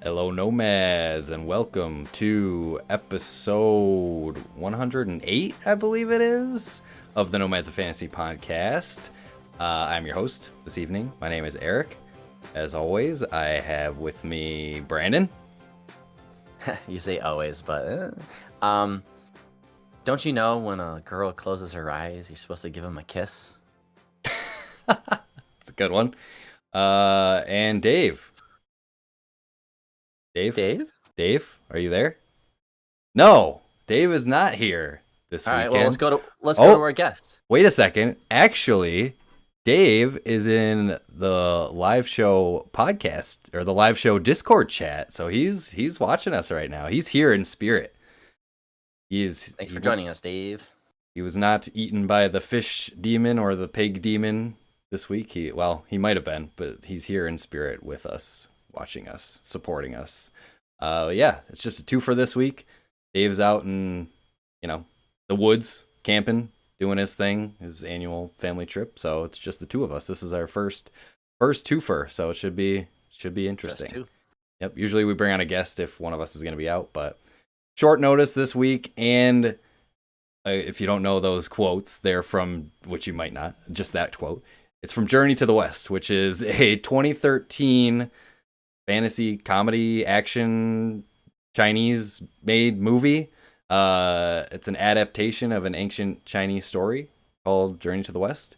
Hello, Nomads, and welcome to episode 108, I believe it is, of the Nomads of Fantasy podcast. I'm your host this evening. My name is Eric. As always, I have with me Brandon. You say always, but don't you know when a girl closes her eyes, you're supposed to give him a kiss? It's a good one. And Dave. Dave? Dave, are you there? No, Dave is not here this All right, weekend. well, let's go to our guest. Wait a second. Actually, Dave is in the live show podcast or the live show Discord chat, so he's watching us right now. He's here in spirit. Thanks for joining us, Dave. He was not eaten by the fish demon or the pig demon this week. He might have been, but he's here in spirit with us, watching us, supporting us. Yeah, it's just a two for this week. Dave's out in, the woods, camping, doing his thing, his annual family trip. So it's just the two of us. This is our first twofer, so it should be interesting. Just two. Yep. Usually we bring on a guest if one of us is going to be out, but short notice this week. And if you don't know those quotes, they're from, which you might not, just that quote. It's from Journey to the West, which is a 2013 fantasy comedy action Chinese made movie. It's an adaptation of an ancient Chinese story called Journey to the West.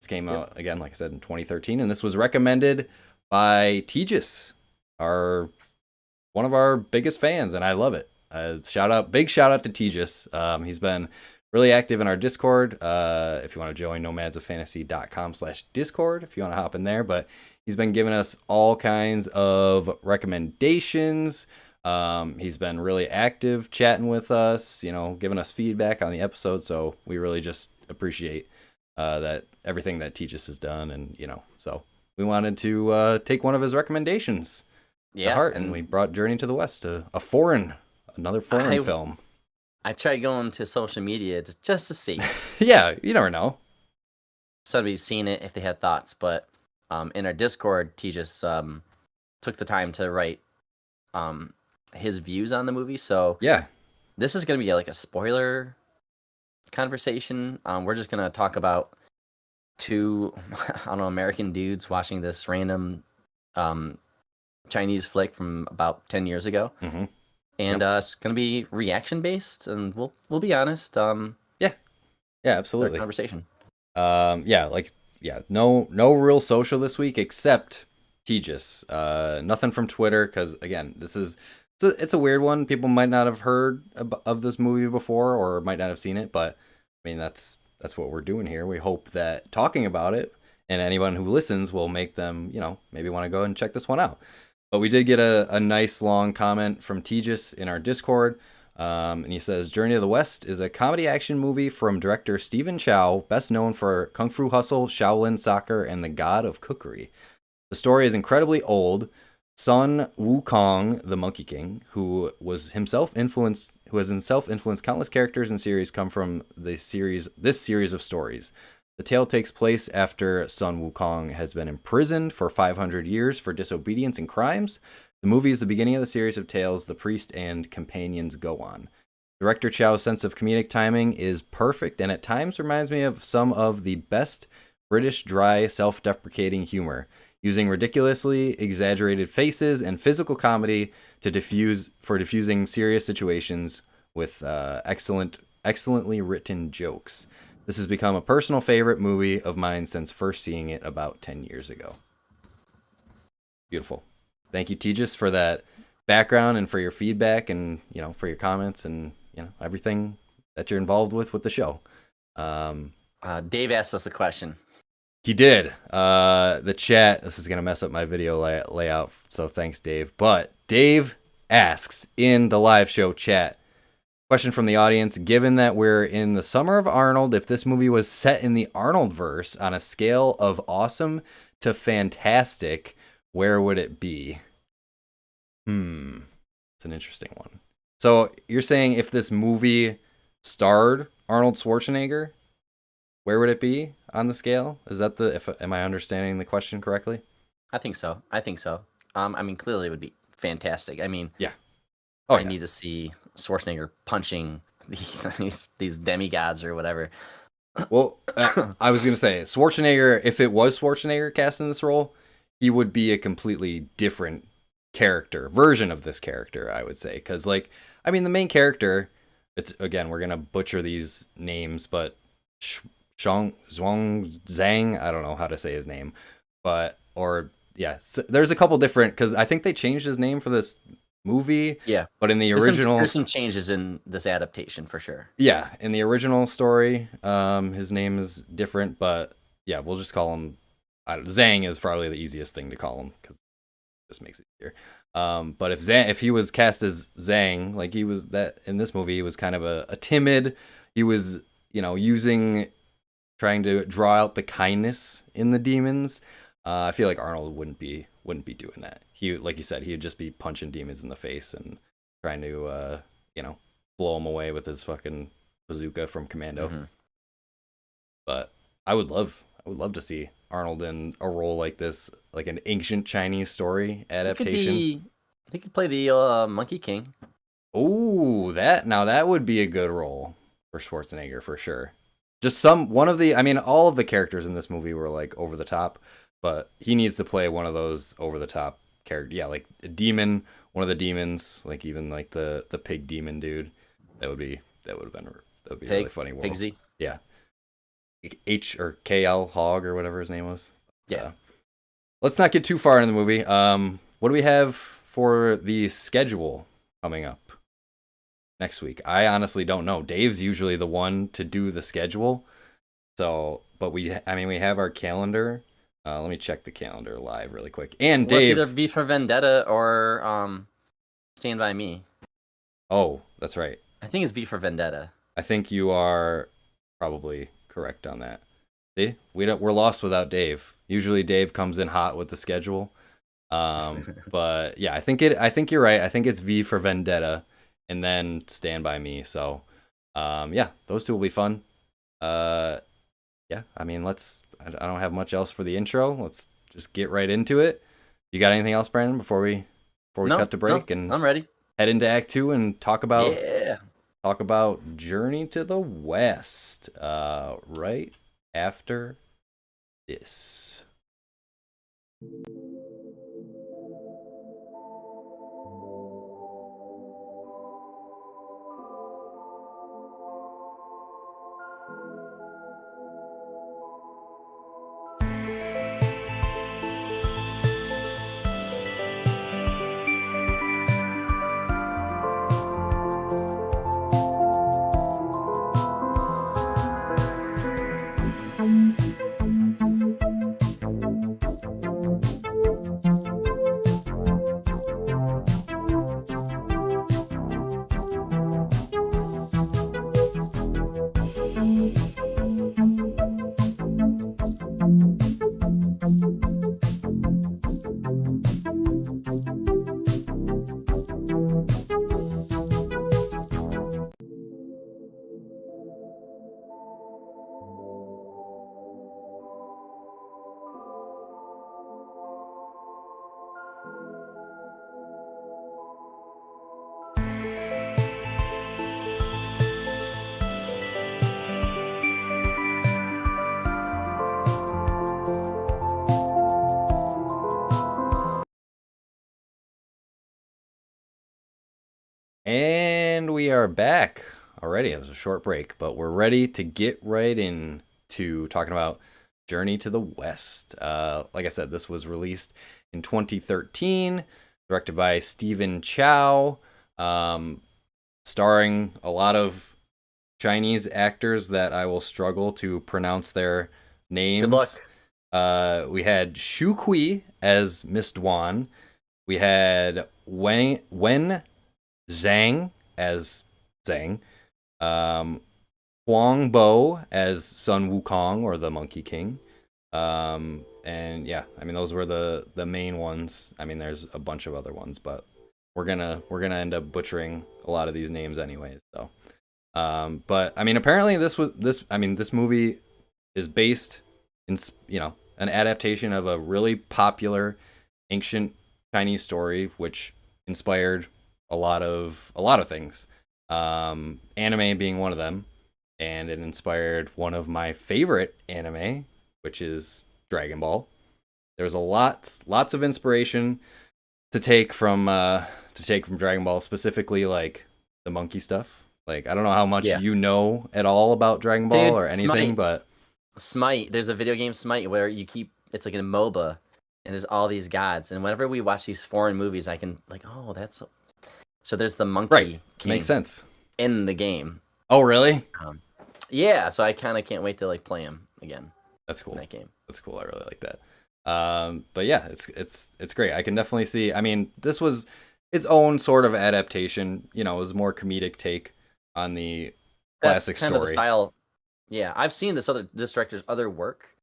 This came out again, like I said, in 2013, and this was recommended by Tejas, one of our biggest fans, and I love it. Big shout out to Tejas. He's been really active in our Discord. If you want to join nomadsofantasy.com/Discord, if you want to hop in there, but he's been giving us all kinds of recommendations. He's been really active chatting with us, giving us feedback on the episode. So we really just appreciate that everything that Tejas has done. And, so we wanted to take one of his recommendations to heart. And we brought Journey to the West, another foreign film. I tried going to social media just to see. Yeah, you never know. Somebody's seen it if they had thoughts, but in our Discord, Tejas took the time to write his views on the movie. So yeah, this is going to be like a spoiler conversation. We're just going to talk about two, American dudes watching this random Chinese flick from about 10 years ago. Mm-hmm. And it's going to be reaction based, and we'll be honest. Yeah, absolutely. Conversation. No real social this week except Tejas. Nothing from Twitter because again, it's a weird one. People might not have heard of this movie before or might not have seen it, but I mean that's what we're doing here. We hope that talking about it and anyone who listens will make them, maybe want to go and check this one out. But we did get a nice long comment from Tejas in our Discord. And he says, Journey to the West is a comedy action movie from director Stephen Chow, best known for Kung Fu Hustle, Shaolin Soccer, and The God of Cookery. The story is incredibly old. Sun Wukong, the Monkey King, who has himself influenced countless characters and series, come from this series of stories. The tale takes place after Sun Wukong has been imprisoned for 500 years for disobedience and crimes. The movie is the beginning of the series of tales the priest and companions go on. Director Chow's sense of comedic timing is perfect and at times reminds me of some of the best British dry, self-deprecating humor, using ridiculously exaggerated faces and physical comedy to diffusing serious situations with excellently written jokes. This has become a personal favorite movie of mine since first seeing it about 10 years ago. Beautiful. Thank you, Tejas, for that background and for your feedback and, for your comments and, everything that you're involved with the show. Dave asked us a question. He did. The chat, this is going to mess up my video layout, so thanks, Dave. But Dave asks in the live show chat, question from the audience, given that we're in the summer of Arnold, if this movie was set in the Arnold-verse on a scale of awesome to fantastic, where would it be? It's an interesting one. So you're saying if this movie starred Arnold Schwarzenegger, where would it be on the scale? Is that am I understanding the question correctly? I think so. I mean, clearly it would be fantastic. I mean, Yeah. Oh I yeah. need to see Schwarzenegger punching these demigods or whatever. Well, I was gonna say Schwarzenegger. If it was Schwarzenegger cast in this role, he would be a completely different character version of this character. I would say because, like, I mean, the main character. It's again, we're gonna butcher these names, but Zhuang Zhang. I don't know how to say his name, but or yeah, so there's a couple different because I think they changed his name for this movie, Yeah, but in the there's original, some changes in this adaptation for sure. yeah, in the original story, his name is different, but yeah, we'll just call him. Zhang is probably the easiest thing to call him because it just makes it easier. But if he was cast as Zhang, like he was that in this movie, he was kind of a timid. He was using trying to draw out the kindness in the demons. I feel like Arnold wouldn't be doing that. He, like you said, he'd just be punching demons in the face and trying to blow them away with his fucking bazooka from Commando. Mm-hmm. But I would love to see Arnold in a role like this, like an ancient Chinese story adaptation. He could play the Monkey King. Oh, that would be a good role for Schwarzenegger for sure. Just I mean, all of the characters in this movie were like over the top, but he needs to play one of those over the top character. Yeah, like a demon, one of the demons, like even like the pig demon dude. That would be a really Pig, funny role. Pigsy. Yeah, H or KL Hog or whatever his name was. Yeah. Let's not get too far into the movie. What do we have for the schedule coming up next week? I honestly don't know. Dave's usually the one to do the schedule. So, but we have our calendar. Let me check the calendar live really quick. And Well, it's Dave, either V for Vendetta or Stand By Me. oh, that's right. I think it's V for Vendetta. I think you are probably correct on that. See, we're lost without Dave. Usually Dave comes in hot with the schedule. But yeah, I think you're right. I think it's V for Vendetta and then Stand By Me. So, yeah, those two will be fun. Yeah, I mean, I don't have much else for the intro. Let's just get right into it. You got anything else, Brandon, before we No, cut to break no, and I'm ready. head into Act 2 and talk about Yeah. Journey to the West, right after this. And we are back already. It was a short break, but we're ready to get right into talking about Journey to the West. Like I said, this was released in 2013, directed by Stephen Chow, starring a lot of Chinese actors that I will struggle to pronounce their names. Good luck. We had Shu Kui as Miss Duan. We had Wen Zhang as Zhang, Huang Bo as Sun Wukong or the Monkey King, and yeah, I mean those were the main ones. I mean there's a bunch of other ones, but we're gonna end up butchering a lot of these names anyways. So, but I mean apparently this movie is based in an adaptation of a really popular ancient Chinese story, which inspired a lot of things. Anime being one of them, and it inspired one of my favorite anime, which is Dragon Ball. There was a lots of inspiration to take from Dragon Ball, specifically like the monkey stuff. Like I don't know how much Yeah, you know at all about Dragon Ball dude, or anything, but Smite. There's a video game Smite where you keep it's like a MOBA, and there's all these gods. And whenever we watch these foreign movies, I can like, oh, that's so. There's the right, Monkey makes King sense. in the game. Oh, really? Um, yeah, so I kind of can't wait to like play him again That's in cool. that game. That's cool. I really like that. But yeah, it's great. I can definitely see. I mean, this was its own sort of adaptation. You know, it was a more comedic take on the That's classic kind of the story. style. Yeah, I've seen this director's other work.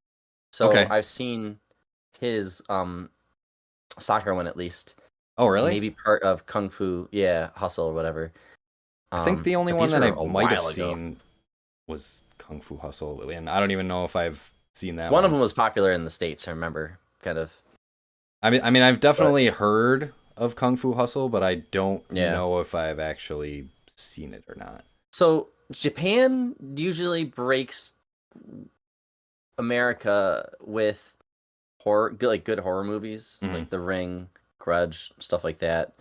So Okay. I've seen his soccer one at least. Oh, really? Maybe part of Kung Fu, yeah, Hustle or whatever. I think the only But one these that were I a might have while ago. seen was Kung Fu Hustle, and I don't even know if I've seen that One of one. them was popular in the States, I remember, kind of. I mean, I've But definitely heard of Kung Fu Hustle, but I don't yeah. know if I've actually seen it or not. So Japan usually breaks America with horror, good horror movies, Mhm. like The Ring, Grudge, stuff like that.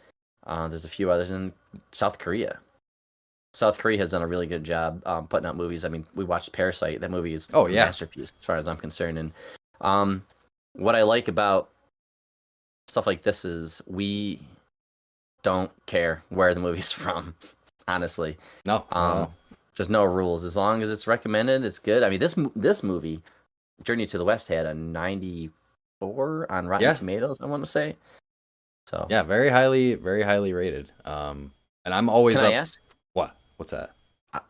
There's a few others in South Korea. South Korea has done a really good job putting out movies. I mean, we watched Parasite. That movie is Oh a yeah, masterpiece as far as I'm concerned. And um, what I like about stuff like this is we don't care where the movie's from. Honestly, no, not at all. there's no rules as long as it's recommended. It's good. I mean, this movie, Journey to the West, had a 94 on Rotten Yeah, Tomatoes. I want to say. So yeah, very highly rated. And I'm always can I up. ask, What? What's that?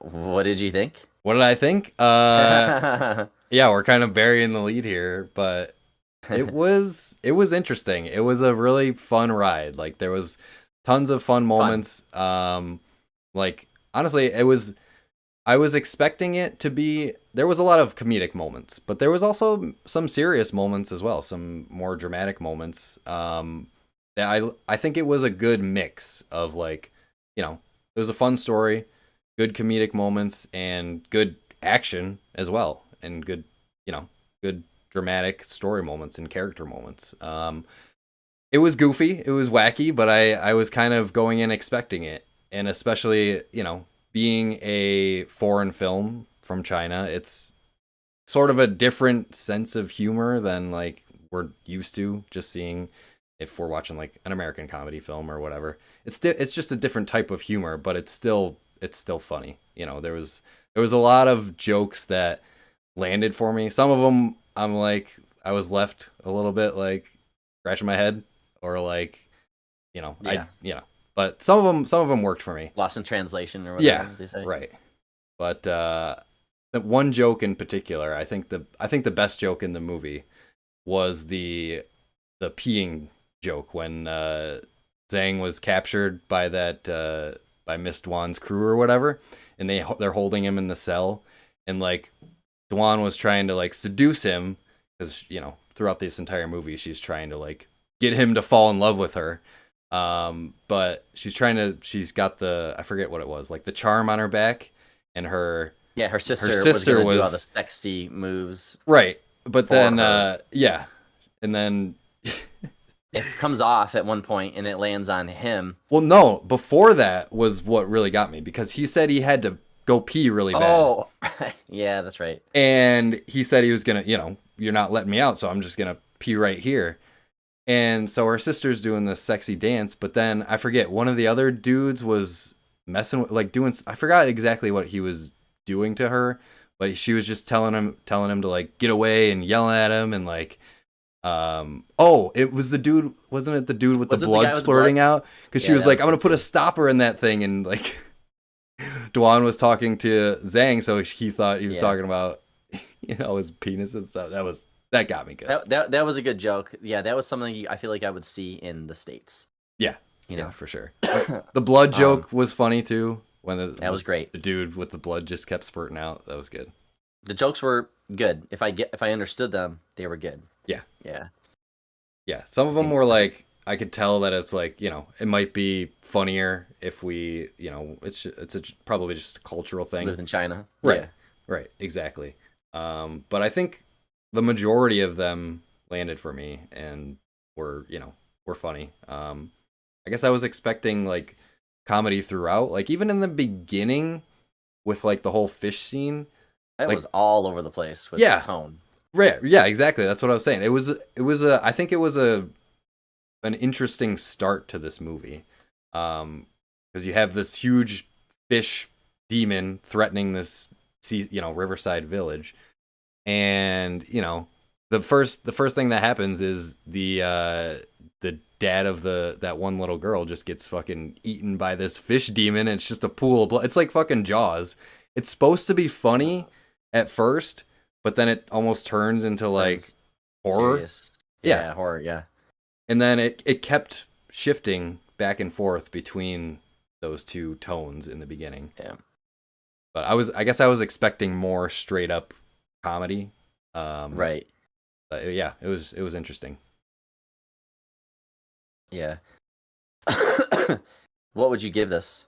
what did you think? What did I think? Yeah, we're kind of burying the lead here, but it was interesting. It was a really fun ride. Like there was tons of fun Fun. moments. Like honestly, it was I was expecting it to be there was a lot of comedic moments, but there was also some serious moments as well, some more dramatic moments. That I think it was a good mix of like, you know, it was a fun story, good comedic moments and good action as well and good, you know, good dramatic story moments and character moments. It was goofy, it was wacky, but I was kind of going in expecting it, and especially you know being a foreign film from China, it's sort of a different sense of humor than like we're used to just seeing if we're watching like an American comedy film or whatever. It's just a different type of humor, but it's still funny. You know, there was a lot of jokes that landed for me. Some of them I'm like I was left a little bit like scratching my head or like you know Yeah, but some of them worked for me. lost in translation or Yeah, whatever they say. right. But the one joke in particular, I think the best joke in the movie was the peeing joke when Zhang was captured by that by Miss Dwan's crew or whatever, and they're holding him in the cell, and like Dwan was trying to like seduce him because you know throughout this entire movie she's trying to like get him to fall in love with her. But she's got the I forget what it was like the charm on her back, and Yeah, her her sister was sister gonna do all the was sexy moves right, but for then her. yeah, and then It comes off at one point and it lands on him. well no, before that was what really got me because he said he had to go pee really bad, Oh, yeah, that's right. and he said he was gonna you know you're not letting me out, so I'm just gonna pee right here. And so her sister's doing this sexy dance, but then I forget one of the other dudes was messing with like doing I forgot exactly what he was doing to her, but she was just telling him to like get away and yelling at him and like oh, it was the dude, wasn't it the dude with the Was it the guy blood with the splurting blood? out? Cuz she Yeah, was that like was I'm going good to put a too. stopper in that thing, and like Dwan was talking to Zhang, so he thought he was Yeah. talking about you know his penis and stuff. That got me good. That was a good joke. Yeah, that was something I feel like I would see in the States, Yeah. you Yeah, know. for sure. The blood Um, joke was funny too. When that was great. the dude with the blood just kept spurting out. That was good. The jokes were good. If I understood them, they were good. Yeah. Yeah. Yeah. Some of I them think were like, I could tell that it's like, it might be funnier if we, probably just a cultural thing. Lived in China. Right. Yeah. Right. Exactly. But I think the majority of them landed for me and were funny. I guess I was expecting like comedy throughout, like even in the beginning with like the whole fish scene. It Like, was all over the place with the yeah, tone. right, yeah, exactly. That's what I was saying. I think it was an interesting start to this movie, because you have this huge fish demon threatening this riverside village, and the first thing that happens is the dad of that one little girl just gets fucking eaten by this fish demon, and it's just a pool of blood. It's like fucking Jaws. It's supposed to be funny at first, but then it almost turns into like Turns horror. serious. Yeah. Yeah, horror. Yeah. And then it kept shifting back and forth between those two tones in the beginning. Yeah. But I guess I was expecting more straight up comedy. Right. But yeah, it was interesting. Yeah. What would you give this?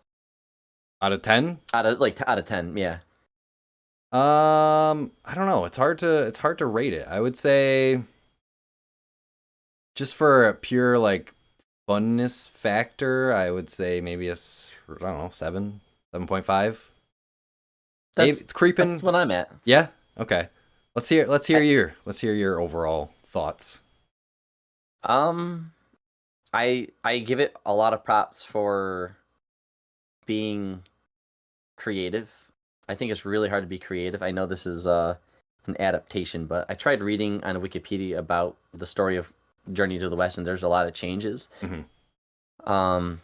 Out of 10? Out of 10, yeah. I don't know. It's hard to rate it. I would say just for a pure like funness factor, I would say maybe I don't know, 7.5. It's creeping. That's what I'm at. Yeah. Okay. Let's hear your overall thoughts. Um I give it a lot of props for being creative. I think it's really hard to be creative. I know this is an adaptation, but I tried reading on Wikipedia about the story of Journey to the West, and there's a lot of changes. Um,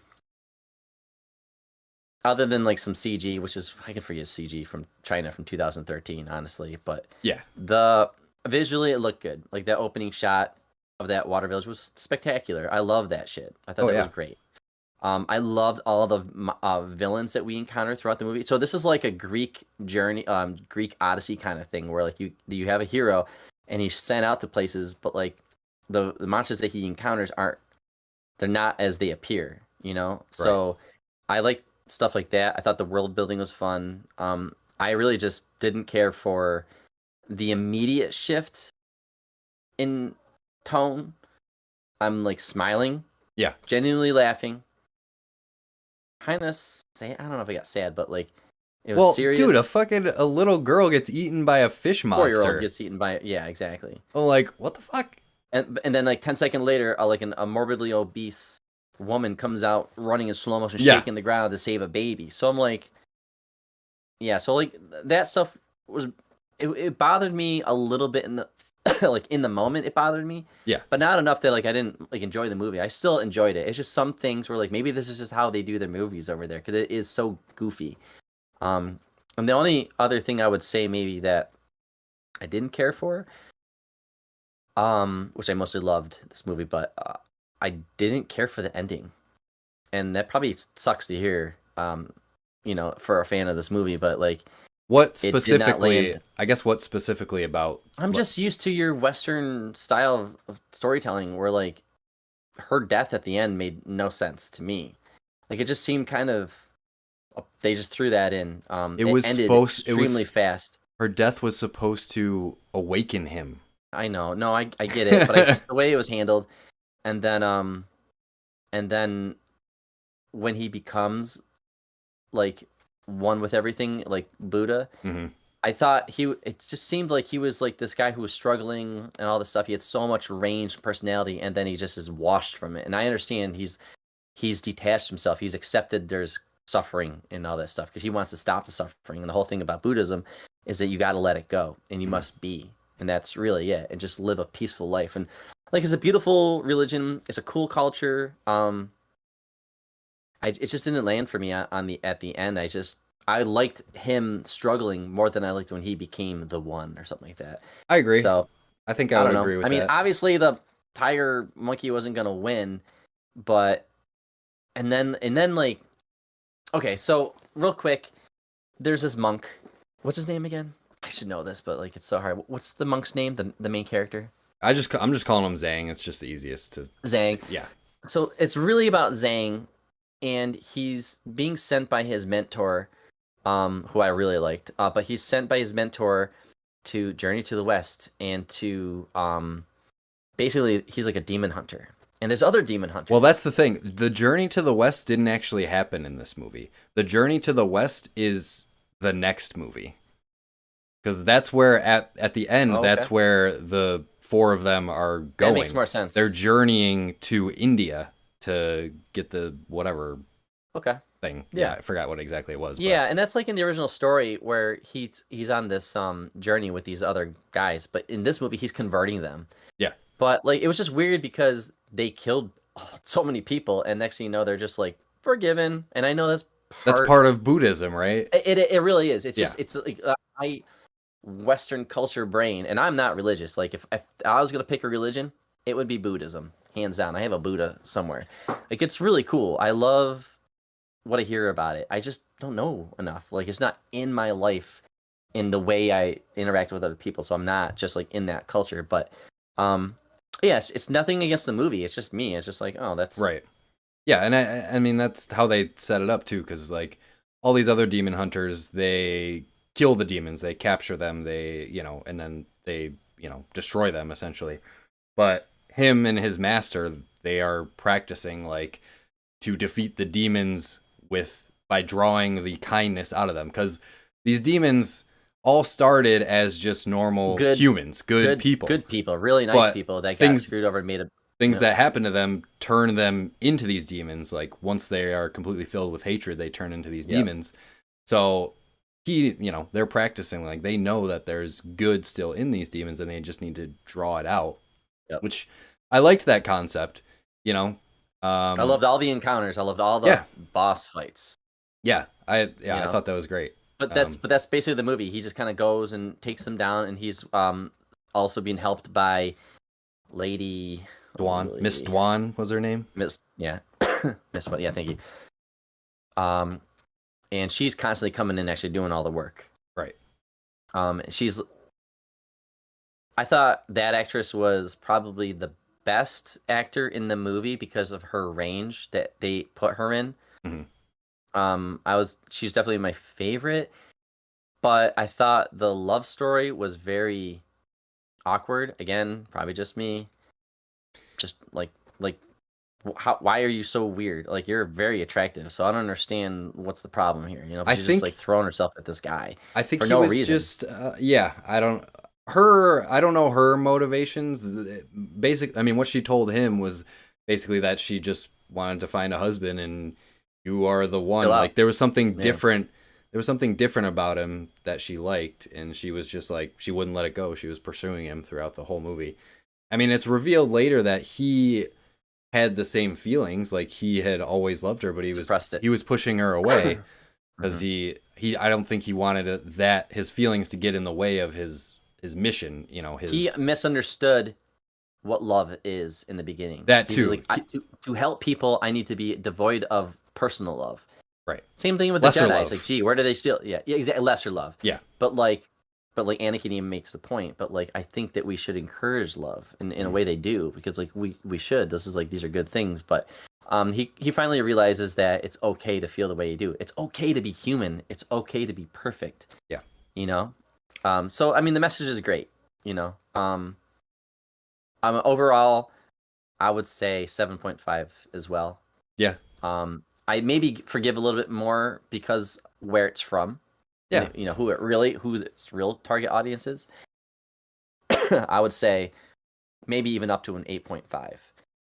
other than like some CG, which is I can forget CG from China from 2013, honestly. But Yeah. the visually it looked good. Like that opening shot of that water village was spectacular. I love that shit. I thought Oh, that yeah. was great. I loved all the villains that we encountered throughout the movie. So this is like a Greek journey, Greek Odyssey kind of thing, where like you have a hero, and he's sent out to places, but like the monsters that he encounters they're not as they appear, you know. So I like stuff like that. I thought the world building was fun. I really just didn't care for the immediate shift in tone. I'm like smiling, Yeah. genuinely laughing. Kind of sad. I don't know if I got sad, but like it was serious. Dude, a little girl gets eaten by a fish 4-year-old monster. gets eaten by exactly. Oh, like what the fuck? And then like 10 seconds later, a morbidly obese woman comes out running in slow motion, shaking the ground to save a baby. So I'm like, yeah. So like that stuff it bothered me a little bit in the like in the moment. It bothered me. Yeah. But not enough that like I didn't like enjoy the movie. I still enjoyed it. It's just some things where like maybe this is just how they do their movies over there because it is so goofy. And the only other thing I would say maybe that I didn't care for, which I mostly loved this movie, but I didn't care for the ending, and that probably sucks to hear. For a fan of this movie, but like, What it did not specifically? land. I guess what specifically about? I'm just used to your Western style of storytelling, where like her death at the end made no sense to me. Like it just seemed kind of they just threw that in. It was ended supposed. It extremely was fast. her death was supposed to awaken him. I know. No, I get it, but it's just the way it was handled. And then when he becomes like one with everything, like Buddha, Mm-hmm. I thought it just seemed like he was like this guy who was struggling and all this stuff. He had so much range and personality, and then he just is washed from it. And I understand he's detached himself. He's accepted there's suffering and all that stuff because he wants to stop the suffering. And the whole thing about Buddhism is that you got to let it go and you must be. And that's really it. And just live a peaceful life. And like, it's a beautiful religion. It's a cool culture. It just didn't land for me at the end. I liked him struggling more than I liked when he became the one or something like that. I agree. So I think I would don't know. agree with I mean, that. obviously the tiger monkey wasn't gonna win, but and then like, okay, so real quick, there's this monk. What's his name again? I should know this, but like it's so hard. What's the monk's name? The main character? I'm just calling him Zhang. It's just the easiest to. Zhang. Yeah. So it's really about Zhang, and he's being sent by his mentor, who I really liked. But he's sent by his mentor to journey to the west and to basically he's like a demon hunter. And there's other demon Well, hunters. that's the thing. The journey to the west didn't actually happen in this movie. The journey to the west is the next movie. Because that's where at the end, Oh, okay. that's where the four of them are That makes going. more They're sense. journeying to India to get the whatever Okay. thing. Yeah, Yeah. I forgot what exactly it was, but Yeah, and that's like in the original story where he's on this journey with these other guys, but in this movie he's converting them. yeah, But like it was just weird because they killed so many people, and next thing you know they're just like forgiven. And I know that's that's part. part of Buddhism, right? It really is. It's Yeah, just it's like I Western culture brain, and I'm not religious. Like if I was gonna pick a religion, it would be Buddhism, hands down. I have a Buddha somewhere. Like it's really cool. I love what I hear about it. I just don't know enough. Like it's not in my life in the way I interact with other people. So I'm not just like in that culture. But um yeah, it's nothing against the movie. It's just me. It's just like, oh, that's right. Yeah, and I mean that's how they set it up too, because like all these other demon hunters, they kill the demons, they capture them, they and then they destroy them essentially. But him and his master, they are practicing like to defeat the demons with by drawing the kindness out of them, because these demons all started as just normal good, humans, good people, good people, really nice but people that got things screwed over and made a things yeah, that happen to them turn them into these demons. Like once they are completely filled with hatred, they turn into these yep, demons. So they're practicing, like they know that there's good still in these demons and they just need to draw it out, yep. which I liked that concept, you know. I loved all the encounters. I loved all the Yeah, boss fights. yeah, You I know, thought that was great. but that's basically the movie. He just kind of goes and takes them down, and he's also being helped by Lady Miss Lady Dwan was her name. Miss yeah Miss what yeah thank you and she's constantly coming in actually doing all the work. Right. She's I thought that actress was probably the best actor in the movie because of her range that they put her in. Hmm. She's definitely my favorite, but I thought the love story was very awkward. Again, probably just me. Just like why are you so weird? Like you're very attractive, so I don't understand what's the problem here. You know, I but she's just think like throwing herself at this guy I think for he no was reason. just yeah, I don't know her motivations. Basic I mean what she told him was basically that she just wanted to find a husband and you are the Chill one. out. Like there was something Yeah. different. There was something different about him that she liked, and she was just like she wouldn't let it go. She was pursuing him throughout the whole movie. I mean, it's revealed later that he had the same feelings, like he had always loved her, but Suppressed it. he was pushing her away because Hmm. he I don't think he wanted that his feelings to get in the way of his mission, He his misunderstood what love is in the beginning. that He's too. like, to help people, I need to be devoid of personal love. Right. Same thing with the Lesser Jedi. It's like, love. gee, where do they steal? Yeah, yeah, exactly. Lesser love. Yeah. But like Anakin even makes the point. But like, I think that we should encourage love in a way they do because like we should. This is like these are good things. But he finally realizes that it's okay to feel the way you do. It's okay to be human. It's okay to be perfect. Yeah. You know. So I mean, the message is great. You know. Overall, I would say 7.5 as well. Yeah. I maybe forgive a little bit more because where it's from, Yeah. and who its real target audience is. I would say maybe even up to an 8.5,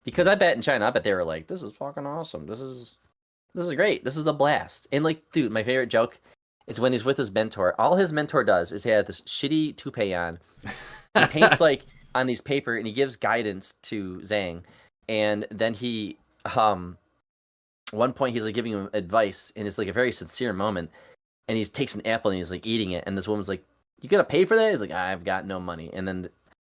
because I bet in China, I bet they were like, "This is fucking awesome. This is great. This is a blast." And like, dude, my favorite joke is when he's with his mentor. All his mentor does is he has this shitty toupee on. He paints like on these paper and he gives guidance to Zhang, and then he one point he's like giving him advice and it's like a very sincere moment, and he takes an apple and he's like eating it, and this woman's like, "You gonna pay for that?" He's like, "I've got no money." And then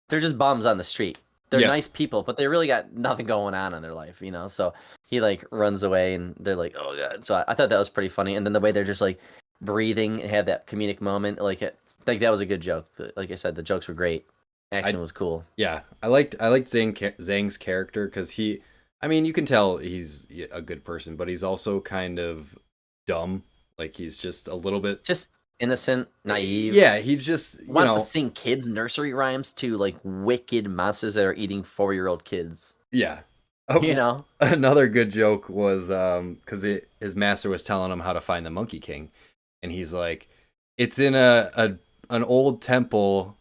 they're just bums on the street. They're Yeah. nice people, but they really got nothing going on in their life, you know. So he like runs away and they're like, "Oh god." So I thought that was pretty funny, and then the way they're just like breathing and have that comedic moment, like that was a good joke. Like I said, the jokes were great. Action I was cool. yeah. I liked Zhang's character because I mean, you can tell he's a good person, but he's also kind of dumb. Like he's just a little bit. Just innocent, naive. Yeah, he's just Wants to sing kids' nursery rhymes to like wicked monsters that are eating 4-year-old kids. yeah. You know? Another good joke was because his master was telling him how to find the Monkey King, and he's like, "It's in an old temple."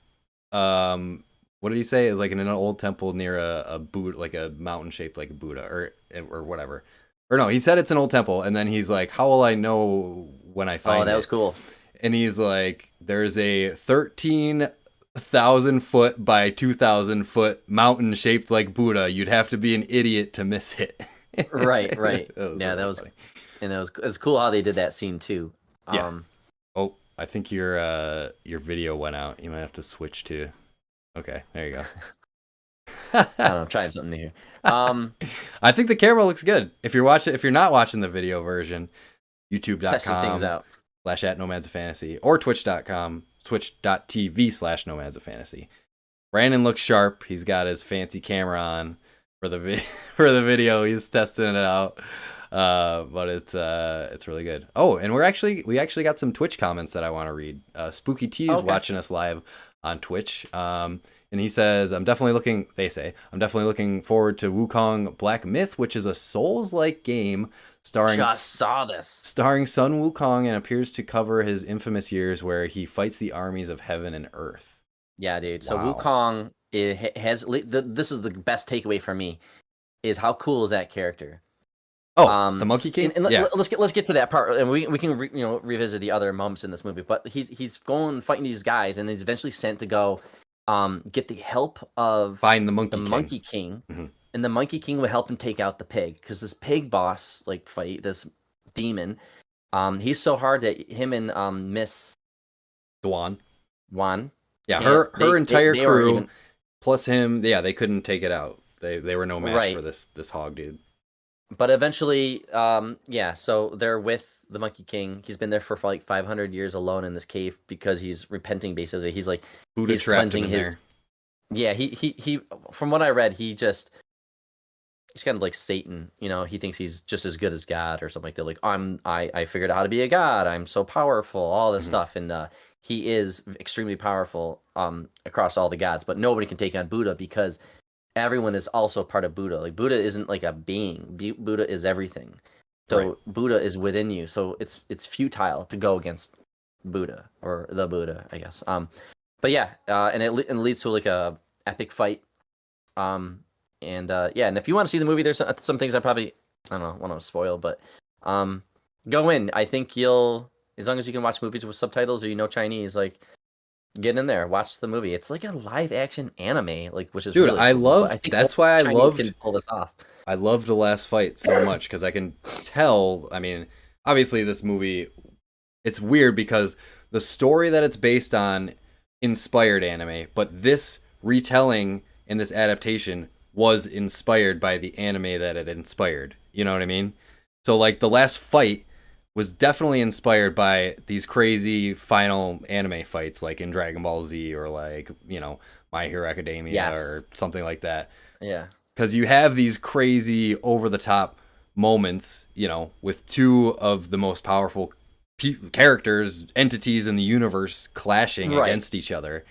What did he say? It's like in an old temple near a Buddha, like a mountain shaped like a Buddha, or whatever. Or no, he said it's an old temple, and then he's like, "How will I know when I find it?" Oh, that was cool. And he's like, "There's a 13,000-foot by 2,000-foot mountain shaped like Buddha. You'd have to be an idiot to miss it." Right, right. That was funny. And it's cool how they did that scene too. Yeah. Oh, I think your video went out. You might have to switch to. Okay, there you go. I don't know, I'm trying something new here. I think the camera looks good. If you're not watching the video version, testing things out. youtube.com/@Nomads of Fantasy or twitch.tv/Nomads of Fantasy. Brandon looks sharp. He's got his fancy camera on for the for the video. He's testing it out. But it's really good. Oh, and we actually got some Twitch comments that I want to read. Spooky T's watching us live on Twitch. And he says, they say, I'm definitely looking forward to Wukong Black Myth, which is a Souls-like game starring Sun Wukong and appears to cover his infamous years where he fights the armies of heaven and earth. Yeah, dude. So Wukong this is the best takeaway for me is how cool is that character? Oh, the Monkey King. And let's get to that part, and we can revisit the other moments in this movie. But he's going fighting these guys, and he's eventually sent to go get the help of find the Monkey King. Mm-hmm. And the Monkey King will help him take out the pig because this pig boss fight this demon. He's so hard that him and Miss Dwan. Yeah, her entire crew plus him. Yeah, they couldn't take it out. They were no match for this hog dude. But eventually, so they're with the Monkey King. He's been there for like 500 years alone in this cave because he's repenting. Basically, he's like Buddha trapped him in there. Yeah, he. From what I read, he's kind of like Satan. You know, he thinks he's just as good as God or something like that. Like I figured out how to be a god. I'm so powerful. All this stuff, and he is extremely powerful across all the gods. But nobody can take on Buddha because everyone is also part of Buddha. Like Buddha isn't like a being. Buddha is everything. So Buddha is within you. So it's futile to go against Buddha or the Buddha, I guess. But yeah, and it leads to like a epic fight. And if you want to see the movie, there's some things I don't want to spoil, but go in. I think you'll, as long as you can watch movies with subtitles or Chinese, like get in there, watch the movie. It's like a live action anime, which is really cool. That's why Chinese can pull this off. I loved the last fight so much because I can tell. I mean, obviously this movie, it's weird because the story that it's based on inspired anime, but this retelling in this adaptation was inspired by the anime that it inspired. You know what I mean? So like the last fight was definitely inspired by these crazy final anime fights like in Dragon Ball Z or like, My Hero Academia or something like that. Yeah. Because you have these crazy over-the-top moments, with two of the most powerful characters, entities in the universe clashing against each other.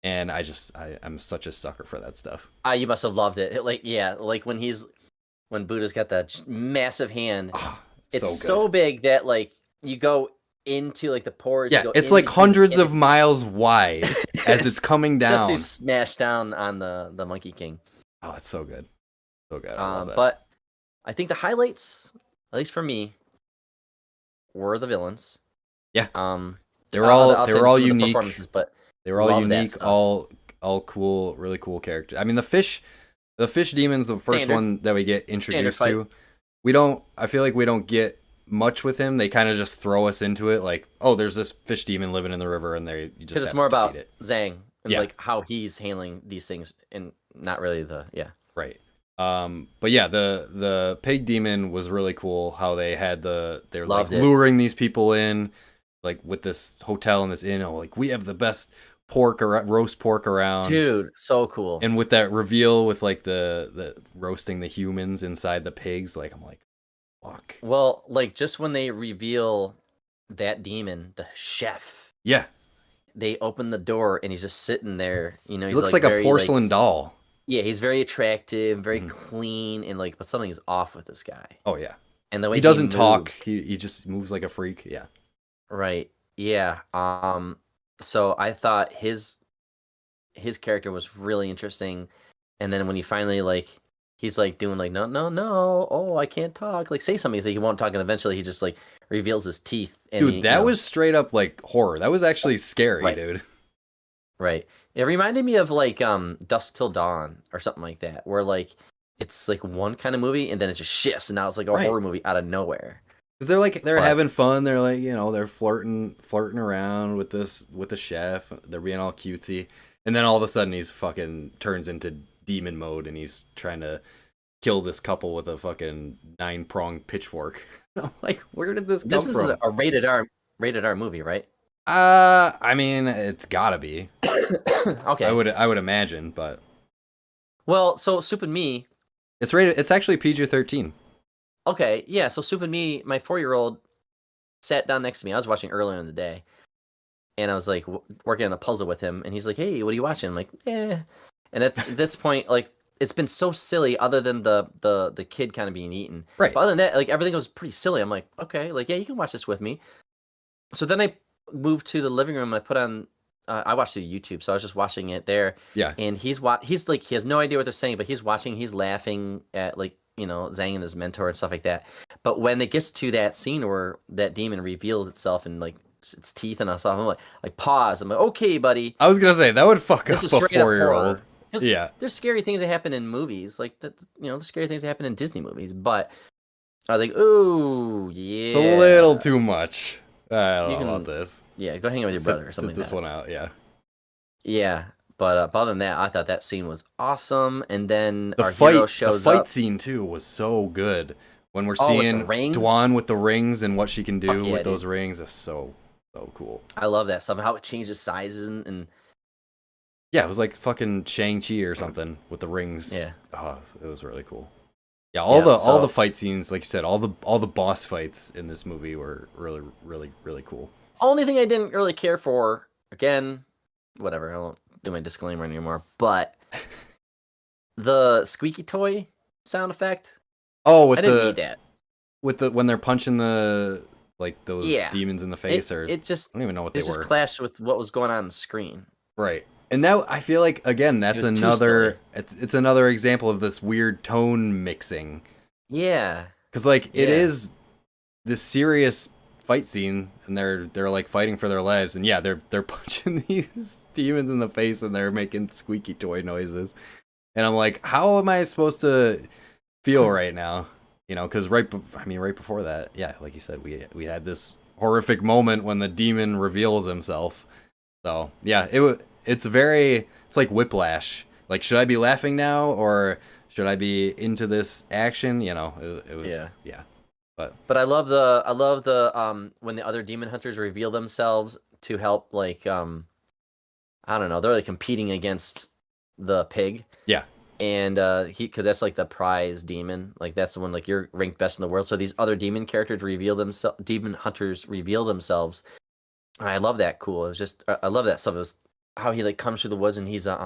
And I'm such a sucker for that stuff. You must have loved it. Like when Buddha's got that massive hand. It's so big that you go into the pores. Yeah, it's like hundreds of miles wide as it's coming down. Just to smash down on the Monkey King. Oh, it's so good. So good. I love that. But I think the highlights, at least for me, were the villains. Yeah. They were all unique. But they were all unique, all cool, really cool characters. I mean, the fish demon's the first one that we get introduced to. I feel like we don't get much with him. They kind of just throw us into it, like, oh, there's this fish demon living in the river, and you just because it's more about Zhang and how he's handling these things, and not really right. But yeah, the pig demon was really cool. How they had they're luring these people in, like with this hotel and this inn. Oh, like we have the best roast pork around. Dude, so cool. And with that reveal with like the roasting the humans inside the pigs, like I'm like, fuck. Well, like just when they reveal that demon, the chef, Yeah. they open the door and he's just sitting there. He He's looks like like a very porcelain doll. yeah, he's very attractive, very Mhm. clean, and like, but something is off with this guy. Oh yeah. And the way He doesn't talk. moves, He just moves like a freak. Yeah. right? Yeah. So I thought his character was really interesting, and then when he finally like he's like doing like no no no oh I can't talk like say something, he's like he won't talk, and eventually he just like reveals his teeth and Dude, that was straight up like horror. That was actually scary, right dude. right. It reminded me of like Dusk Till Dawn or something like that, where like it's like one kind of movie and then it just shifts and now it's like a Right. horror movie out of nowhere. Cause they're having fun. They're like, they're flirting around with the chef. They're being all cutesy, and then all of a sudden he's fucking turns into demon mode, and he's trying to kill this couple with a fucking 9-pronged pitchfork. I'm like, where did this come This is from? a rated R movie, right? I mean, it's gotta be. Okay. I would imagine, but Well, so Soup and Me. it's rated. It's actually PG-13. Okay, yeah. So Soup and Me, my 4-year-old sat down next to me. I was watching earlier in the day, and I was like working on a puzzle with him, and he's like, "Hey, what are you watching?" I'm like, "Eh." And at this point, like it's been so silly, other than the kid kind of being eaten. Right. But other than that, like everything was pretty silly. I'm like, okay, like yeah, you can watch this with me. So then I moved to the living room and I put on. I watched the YouTube, so I was just watching it there. Yeah. And he's like he has no idea what they're saying, but he's watching. He's laughing at like Zhang and his mentor and stuff like that. But when it gets to that scene where that demon reveals itself and like its teeth and stuff, I'm like pause. I'm like, okay, buddy. I was gonna say that would fuck This up is a straight up 4-year-old. horror. Yeah. There's scary things that happen in movies, like that. There's scary things that happen in Disney movies. But I was like, ooh, yeah. It's a little too much. I don't know about this. Yeah, go hang out with your brother or something. Sit this like one out, yeah. Yeah, but other than that, I thought that scene was awesome. And then our hero shows the fight up. scene too was so good. When we're Oh, with the seeing rings? Dwan with the rings and what she can do Fuck yeah, with those dude. rings is so cool. I love that stuff. How it changes sizes and Yeah, it was like fucking Shang-Chi or something with the rings. yeah. Oh, it was really cool. Yeah, Yeah, all the fight scenes, like you said, all the boss fights in this movie were really cool. Only thing I didn't really care for, again, whatever. I won't do my disclaimer anymore. But the squeaky toy sound effect. Oh, I didn't need that. with the when they're punching the like those Yeah. demons in the face, or It just I don't even know what they just were. clashed with what was going on the screen. Right. And that I feel like again that's was too another it's another example of this weird tone mixing. Yeah. Cuz like it Yeah. is this serious fight scene and they're like fighting for their lives, and yeah, they're punching these demons in the face and they're making squeaky toy noises. And I'm like, how am I supposed to feel right now? Cuz right before that, yeah, like you said, we had this horrific moment when the demon reveals himself. So, yeah, it's like whiplash. Like, should I be laughing now or should I be into this action? It was yeah. But I love the when the other demon hunters reveal themselves to help, like I don't know, they're like competing against the pig. Yeah. And because that's like the prize demon, like that's the one, like you're ranked best in the world. So these other demon hunters reveal themselves, and I love that. Cool. It was just I love that stuff. It was how he like comes through the woods and he's like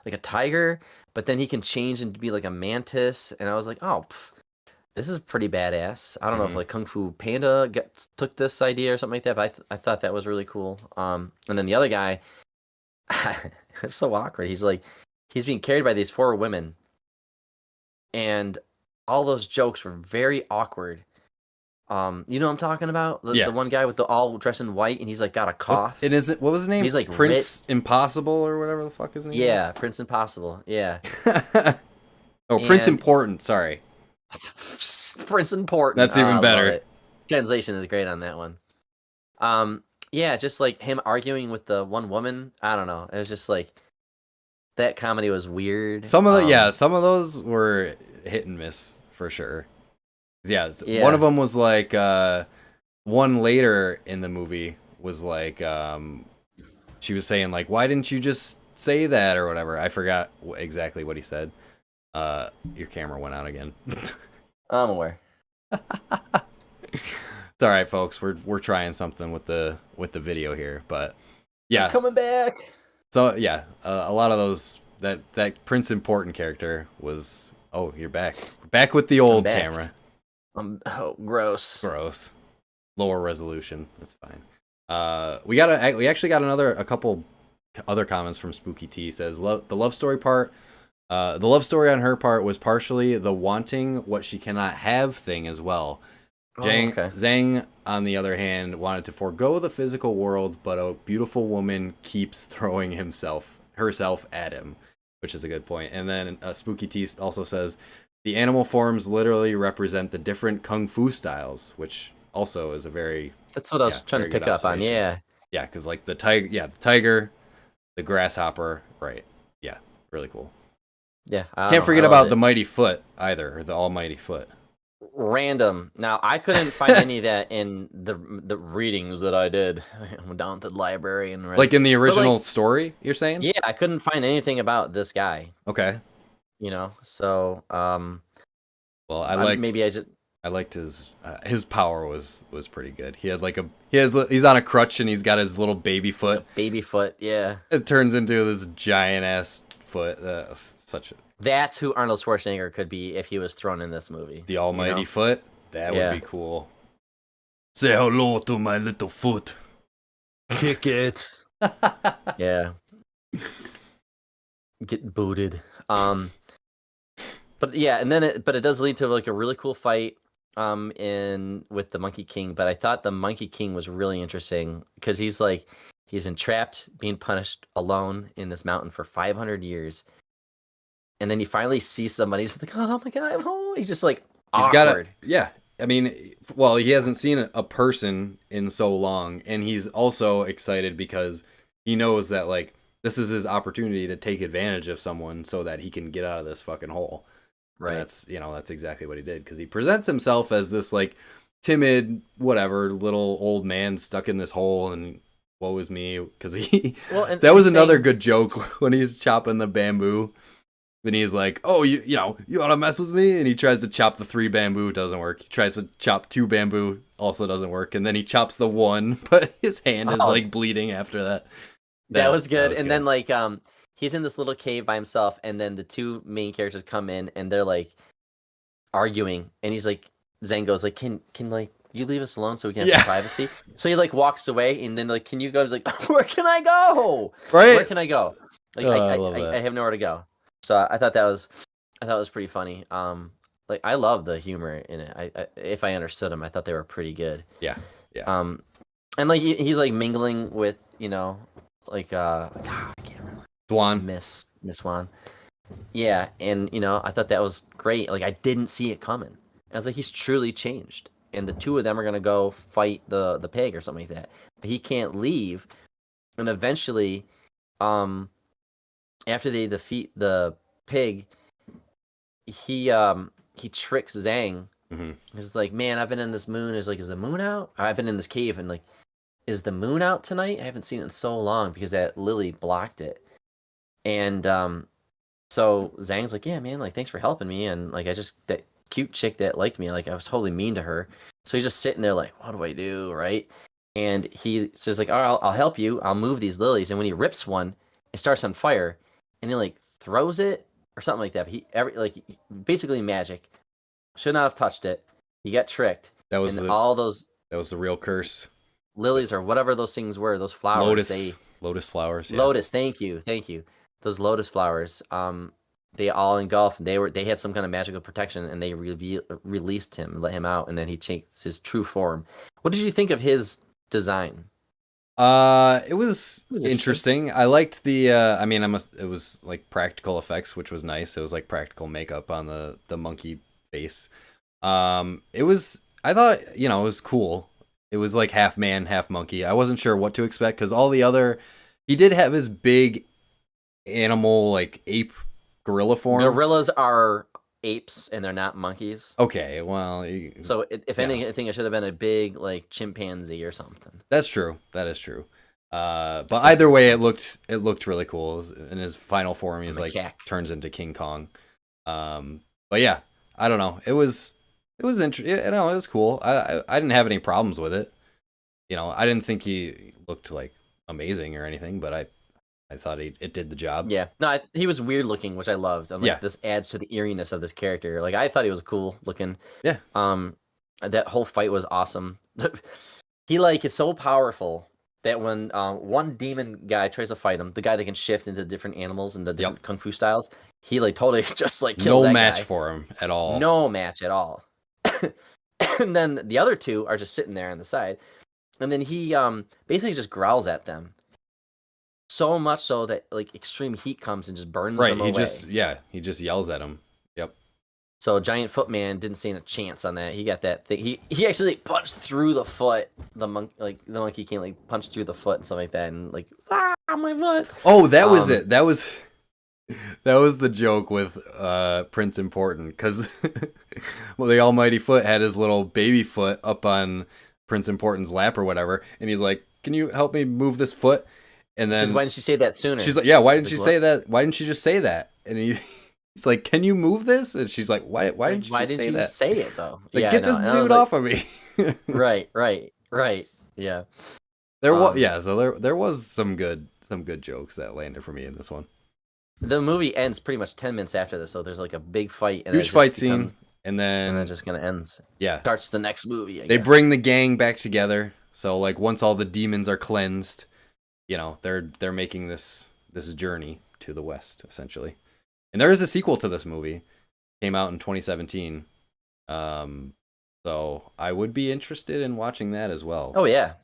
a tiger, but then he can change into be like a mantis, and I was like, oh, this is pretty badass. I don't know if like Kung Fu Panda took this idea or something like that, but I thought that was really cool. And then the other guy, it's so awkward. He's being carried by these 4 women, and all those jokes were very awkward. You know what I'm talking about? The one guy with the all dressed in white, and he's like got a cough. What was his name? He's like Prince Impossible or whatever the fuck his name is. Yeah, Prince Impossible. Yeah. Prince Important. Sorry. Prince Important. That's even better. Translation is great on that one. Yeah, just like him arguing with the one woman. I don't know. It was just like that comedy was weird. Some of those were hit and miss for sure. Yeah. One of them was like one later in the movie was like she was saying like, why didn't you just say that or whatever. I forgot exactly what he said. Your camera went out again. I'm aware. It's all right, folks. We're trying something with the video here, but yeah, I'm coming back. so yeah, a lot of those that Prince Important character was. Oh, you're back. Back with the old camera. Gross. Gross. Lower resolution. That's fine. We actually got a couple other comments from Spooky T. Says the love story part. The love story on her part was partially the wanting what she cannot have thing as well. Zhang, on the other hand, wanted to forego the physical world, but a beautiful woman keeps throwing herself at him, which is a good point. And then Spooky T also says the animal forms literally represent the different kung fu styles, which also is a very that's what I was trying to pick up on. Yeah, because like the tiger, the grasshopper, right? Yeah, really cool. Yeah, can't forget about the mighty foot either, or the almighty foot. Random. Now I couldn't find any of that in the readings that I did. I went down to the library and read. Like in the original story, you're saying? Yeah, I couldn't find anything about this guy. Okay. So well, I liked his power was pretty good. He had he's on a crutch and he's got his little baby foot. Baby foot, yeah. It turns into this giant ass foot. That's who Arnold Schwarzenegger could be if he was thrown in this movie. The almighty foot? That would be cool. Say hello to my little foot. Kick it. Yeah. Get booted. But yeah, and then it does lead to like a really cool fight with the Monkey King, but I thought the Monkey King was really interesting because he's been trapped, being punished alone in this mountain for 500 years. And then he finally sees somebody. He's like, "Oh my god, I'm home." He's just like awkward. I mean, well, he hasn't seen a person in so long, and he's also excited because he knows that like this is his opportunity to take advantage of someone so that he can get out of this fucking hole. Right. And that's exactly what he did because he presents himself as this like timid, whatever little old man stuck in this hole, and woe is me because that was another good joke when he's chopping the bamboo. Then he's like, "Oh, you want to mess with me?" And he tries to chop the 3 bamboo, doesn't work. He tries to chop 2 bamboo, also doesn't work. And then he chops the 1, but his hand is like bleeding after that. That was good. And then like he's in this little cave by himself, and then the 2 main characters come in and they're like arguing, and he's like, Zhang goes like, "Can like you leave us alone so we can have some privacy?" So he like walks away, and then like, "Can you go?" He's like, "Where can I go? Right? Where can I go? Like I have nowhere to go." So I thought that was pretty funny. Like I love the humor in it. I if I understood them, I thought they were pretty good. Yeah. And like he's like mingling with like I can't remember. Dwan. Miss Swan. Yeah, and I thought that was great. Like I didn't see it coming. I was like, he's truly changed, and the 2 of them are gonna go fight the pig or something like that. But he can't leave, and eventually, after they defeat the pig, he tricks Zhang. Mm-hmm. He's like, "Man, I've been in this moon." Is like, "Is the moon out?" Or, "I've been in this cave," and like, "Is the moon out tonight?" I haven't seen it in so long because that lily blocked it. And so Zhang's like, "Yeah, man, like thanks for helping me." And like that cute chick that liked me, like I was totally mean to her. So he's just sitting there like, "What do I do?" Right? And he says like, "All right, I'll help you. I'll move these lilies." And when he rips one, it starts on fire. And he like throws it or something like that. But basically magic. Should not have touched it. He got tricked. That was That was the real curse. Lilies or whatever those things were. Those flowers. Lotus flowers. Yeah. Lotus. Thank you. Those lotus flowers. They all engulfed. They had some kind of magical protection, and they released him, let him out, and then he changed his true form. What did you think of his design? It was interesting. I liked the it was like practical effects, which was nice. It was like practical makeup on the monkey face. I thought, it was cool. It was like half man, half monkey. I wasn't sure what to expect because he did have his big animal like ape gorilla form. Gorillas are apes and they're not monkeys. Okay, well, if anything, I think it should have been a big like chimpanzee or something. That's true. That is true. But either way, it looked really cool. In his final form, A he's like macaque. turns into King Kong. But yeah, I don't know. It was interesting. You know, it was cool. I didn't have any problems with it. You know, I didn't think he looked like amazing or anything, but I thought it did the job. Yeah, no, he was weird looking, which I loved. I'm like, Yeah, this adds to the eeriness of this character. Like, I thought he was cool looking. yeah, That whole fight was awesome. He like is so powerful that when one demon guy tries to fight him, the guy that can shift into different animals and the yep. different kung fu styles, he like totally just like kills No that match guy. for him at all. No match at all. And then the other two are just sitting there on the side, and then he basically just growls at them so much so that like extreme heat comes and just burns Right. them away. He just yells at him. Yep. So Giant Footman didn't stand a chance on that. He got that thing. He actually like, punched through the foot. The monkey can't like punch through the foot and stuff like that, and like my foot. Oh, that was it. That was the joke with Prince Important, because well, the Almighty Foot had his little baby foot up on Prince Important's lap or whatever, and he's like, "Can you help me move this foot?" And She says, then why didn't she say that sooner? she's like, "Yeah, why didn't Like, you what? say that? Why didn't you just say that?" And he's like, "Can you move this?" And she's like, "Why Like, didn't you why just didn't say you that? say it though? Like, Yeah, get no. this And I was dude like, off of me." right. Yeah. There was Um, yeah, so there was some good jokes that landed for me in this one. the movie ends pretty much 10 minutes after this, so there's like a big fight, and Huge it fight just scene, becomes, and and then then just kind of ends. yeah, Starts the next movie. I they guess. bring the gang back together. So like once all the demons are cleansed, you know, they're making this journey to the west essentially. And there is a sequel to this movie. Came out in 2017. So I would be interested in watching that as well. Oh yeah,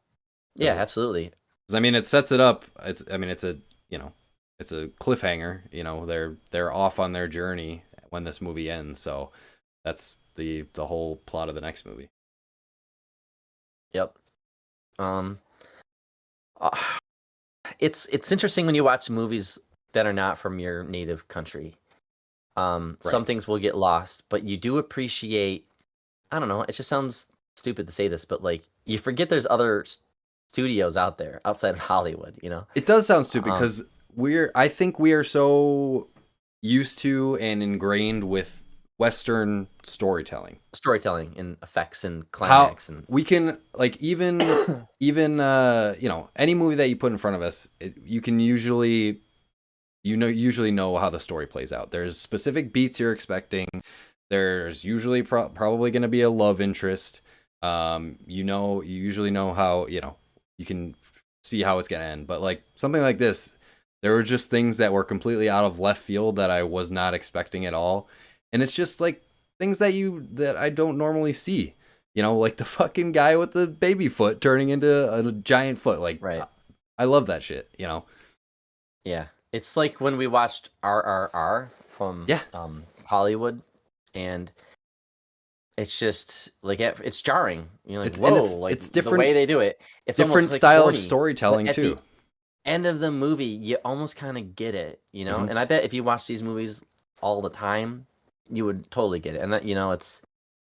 yeah, 'Cause- absolutely. 'cause, I mean, it sets it up. It's a, you know, it's a cliffhanger. You know, they're off on their journey when this movie ends. So that's the whole plot of the next movie. Yep. Um, uh, it's interesting when you watch movies that are not from your native country. Some Right. things will get lost, but you do appreciate. I don't know. It just sounds stupid to say this, but like you forget there's other studios out there outside of Hollywood. You know. It does sound stupid Um, because I think we are so used to and ingrained with Western storytelling. Storytelling and effects and How climax and we can like even you know, any movie that you put in front of us, you can usually know how the story plays out. There's specific beats you're expecting. There's usually probably going to be a love interest. You usually know how, you know, you can see how it's going to end. But like something like this, there were just things that were completely out of left field that I was not expecting at all. And it's just like things that I don't normally see. You know, like the fucking guy with the baby foot turning into a giant foot. Like, right. I love that shit, you know? Yeah, it's like when we watched RRR from Yeah. Hollywood, and it's just like it's jarring. You're like, It's whoa, and it's the different, way they do it. It's different almost like style corny, of storytelling but at too. the end of the movie, you almost kind of get it, you know. Mhm. And I bet if you watch these movies all the time, you would totally get it. And that, you know, it's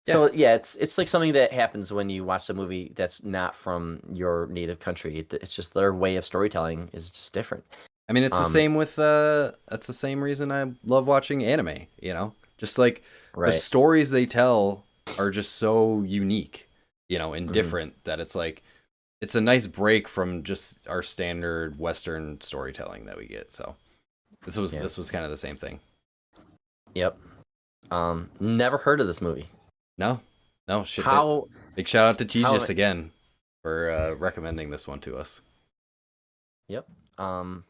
so yeah, it's like something that happens when you watch a movie that's not from your native country. It's just their way of storytelling is just different. I mean, it's the Um, same with that's the same reason I love watching anime, you know? Just like the Right. stories they tell are just so unique, you know, and Mhm. different that it's like it's a nice break from just our standard Western storytelling that we get. So Yeah. this was kind of the same thing. Yep. Never heard of this movie. No, shit. How? Big shout out to How? Tejas again for recommending this one to us. Yep. Um.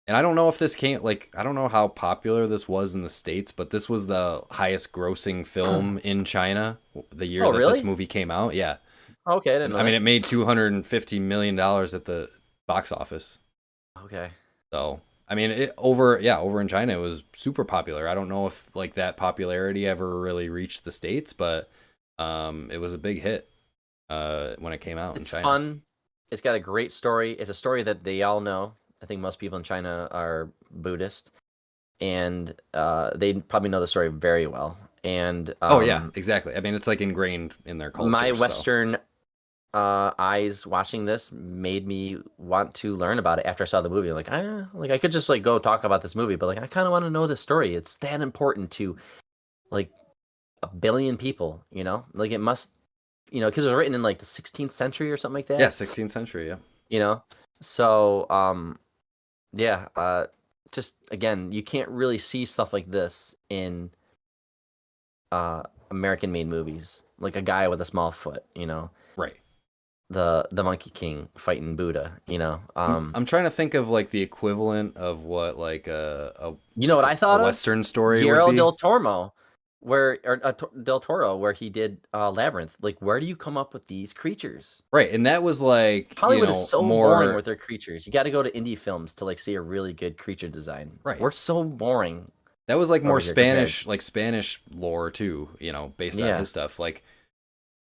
And I don't know if this I don't know how popular this was in the States, but this was the highest grossing film in China the year Oh, that really? this movie came out. Yeah. Okay, I didn't know. I mean, that. it made $250 million at the box office. Okay. So, I mean, over in China, it was super popular. I don't know if like that popularity ever really reached the States, but it was a big hit when it came out It's in China. fun. It's got a great story. It's a story that they all know. I think most people in China are Buddhist, and they probably know the story very well. And Oh yeah, exactly. I mean, it's like ingrained in their culture. my so. Western eyes watching this made me want to learn about it after I saw the movie. Like I could just like go talk about this movie, but like I kind of want to know the story. It's that important to like a billion people, you know? Like it must, you know, because it was written in like the 16th century or something like Yeah, that, 16th century. Yeah. you know? So, yeah, just again, you can't really see stuff like this in uh American made movies. Like a guy with a small foot, you know? Right. The Monkey King fighting Buddha, you know? I'm trying to think of like the equivalent of what like You know what I a thought of? Western story would Guillermo be. del Toro, del Toro, where he did Labyrinth. Like, where do you come up with these creatures? Right, and that was like, Hollywood is so boring more with their creatures. You got to go to indie films to like see a really good creature design. right. We're so boring That was like more over here compared. Spanish lore too, based on Yeah, his stuff. Like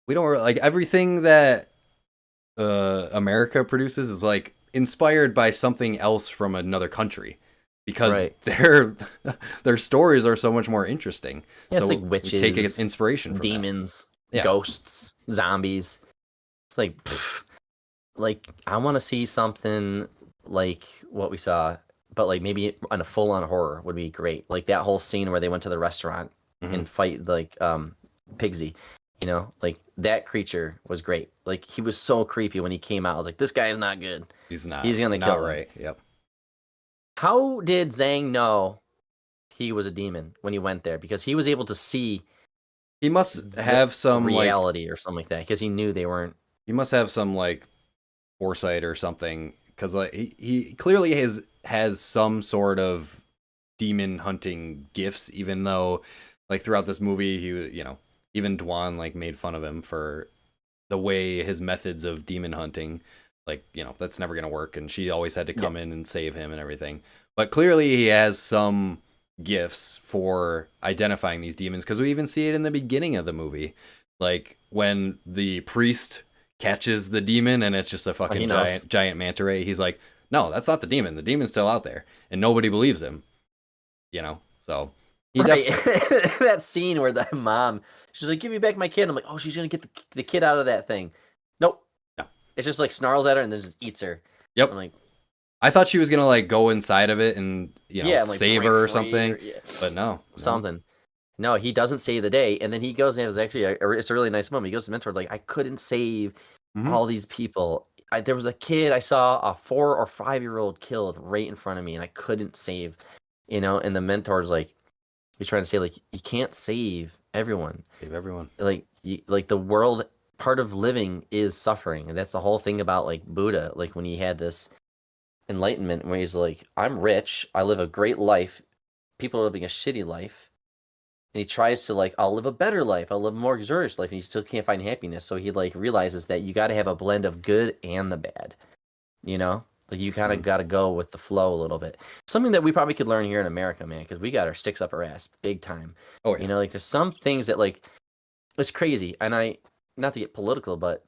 we don't like everything that America produces is like inspired by something else from another country because right. their stories are so much more interesting. Yeah, it's like So we take witches, inspiration from that. demons, Yeah. ghosts, zombies. It's like, pfft, like I want to see something like what we saw, but like maybe on a full-on horror would be great. Like that whole scene where they went to the restaurant Hmm. and fight like Pigsy, you know, like that creature was great. Like he was so creepy when he came out. I was like, this guy is not good. He's He's gonna not kill him. right. Yep. How did Zhang know he was a demon when he went there? Because he was able to see He must the have some like reality or something like that. Because he knew they weren't. he must have some like foresight or something because like he clearly has some sort of demon hunting gifts, even though like throughout this movie he was even Dwan like made fun of him for the way his methods of demon hunting, like that's never gonna work, and she always had to Yeah. come in and save him and everything. But clearly he has some gifts for identifying these demons because we even see it in the beginning of the movie, like when the priest catches the demon and it's just a Oh, he fucking knows. giant manta ray. He's like, no, that's not the demon. The demon's still out there, and nobody believes him. So he Right. definitely. That scene where the mom, she's like, give me back my kid. I'm like, oh, she's going to get the kid out of that thing. Nope. No. It's just like snarls at her and then just eats her. I'm Yep. like, I thought she was gonna like go inside of it and yeah, I'm like, save break her or free. something, Or, yeah. but no. Something. No, he doesn't save the day. And then he goes and it's actually, it's a really nice moment. He goes to the mentor, like, I couldn't save Hmm. all these people. There was a kid, I saw a 4 or 5 year old killed right in front of me and I couldn't save, and the mentor's like, he's trying to say like you can't save everyone. Save everyone. Like the world, part of living is suffering, and that's the whole thing about like Buddha. Like when he had this enlightenment, where he's like, "I'm rich, I live a great life. People are living a shitty life," and he tries to like, "I'll live a better life. I'll live a more luxurious life," and he still can't find happiness. So he like realizes that you got to have a blend of good and the bad. You know, like you kind of got to go with the flow a little bit. Something that we probably could learn here in America, man, because we got our sticks up our ass big time. Oh yeah. Like there's some things that like it's crazy, and I not to get political, but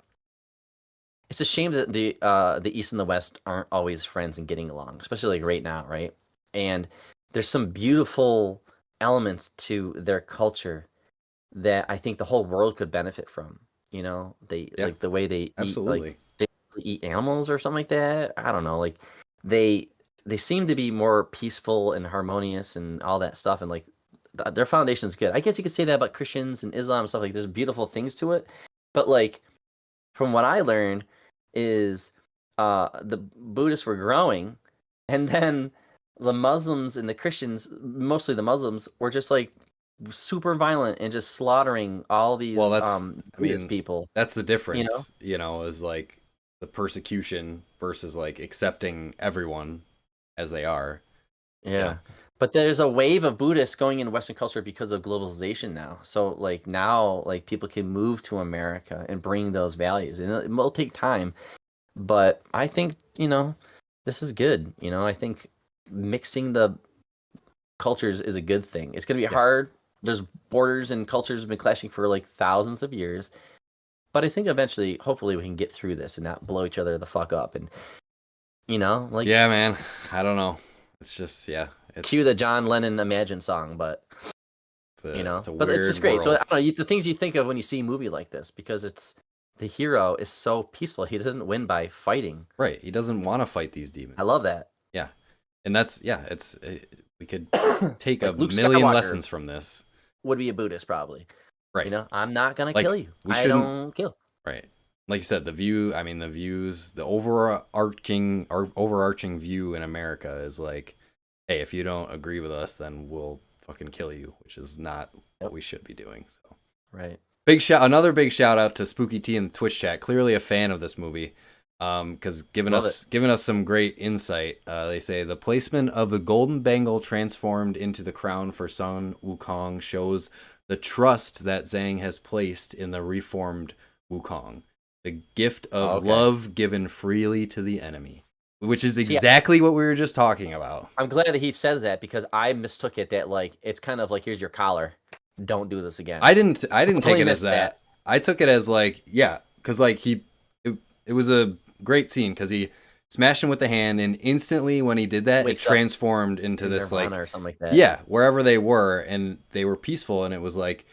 it's a shame that the East and the West aren't always friends and getting along, especially like right now, right? And there's some beautiful elements to their culture that I think the whole world could benefit from. They Yeah. like the way they eat, like Absolutely. they eat animals or something like that. I don't know, like they they seem to be more peaceful and harmonious and all that stuff, and like their foundation is good. I guess you could say that about Christians and Islam and stuff. Like there's beautiful things to it, but like from what I learned is the Buddhists were growing, and then the Muslims and the Christians, mostly the Muslims, were just like super violent and just slaughtering all Well, these that's I Buddhist mean, people. that's the You know? difference, is like the persecution versus like accepting everyone as they are. You know. Yeah. But there's a wave of Buddhists going into Western culture because of globalization now. So like now, like people can move to America and bring those values, and it will take time. But I think this is good. I think mixing the cultures is a good thing. It's gonna be Yeah. hard. There's borders and cultures have been clashing for like thousands of years. But I think eventually, hopefully, we can get through this and not blow each other the fuck up. And like Yeah, man. I don't know. It's just cue the John Lennon Imagine song, but it's a but it's weird just great. So I world. don't know, the things you think of when you see a movie like this, because it's the hero is so peaceful. He doesn't win by fighting. Right. He doesn't want to fight these I demons. love that. Yeah. And that's yeah, we could take a Like Luke million Skywalker lessons from this. would be a Buddhist probably. You Right. know, I'm not gonna Like kill you. we I shouldn't don't kill. right. Like you said, the views, the overarching view in America is like, hey, if you don't agree with us, then we'll fucking kill you, which is not what Yep. we should be doing. So Right. another big shout out to Spooky T in the Twitch chat, clearly a fan of this movie. Because Love it. giving us some great insight. They say the placement of the golden bangle transformed into the crown for Sun Wukong shows the trust that Zhang has placed in the reformed Wukong. The gift of Okay. love given freely to the enemy, which is See, exactly what we were just talking about. I'm glad that he said that because I mistook it that like it's kind of like here's your collar. Don't do this again. I didn't take Totally it as missed that. I took it as like, yeah, because like it was a great scene because he smashed him with the hand, and instantly when he did that, it Wakes up transformed into in this Nirvana like, or something like that. yeah, wherever they were, and they were peaceful, and it was like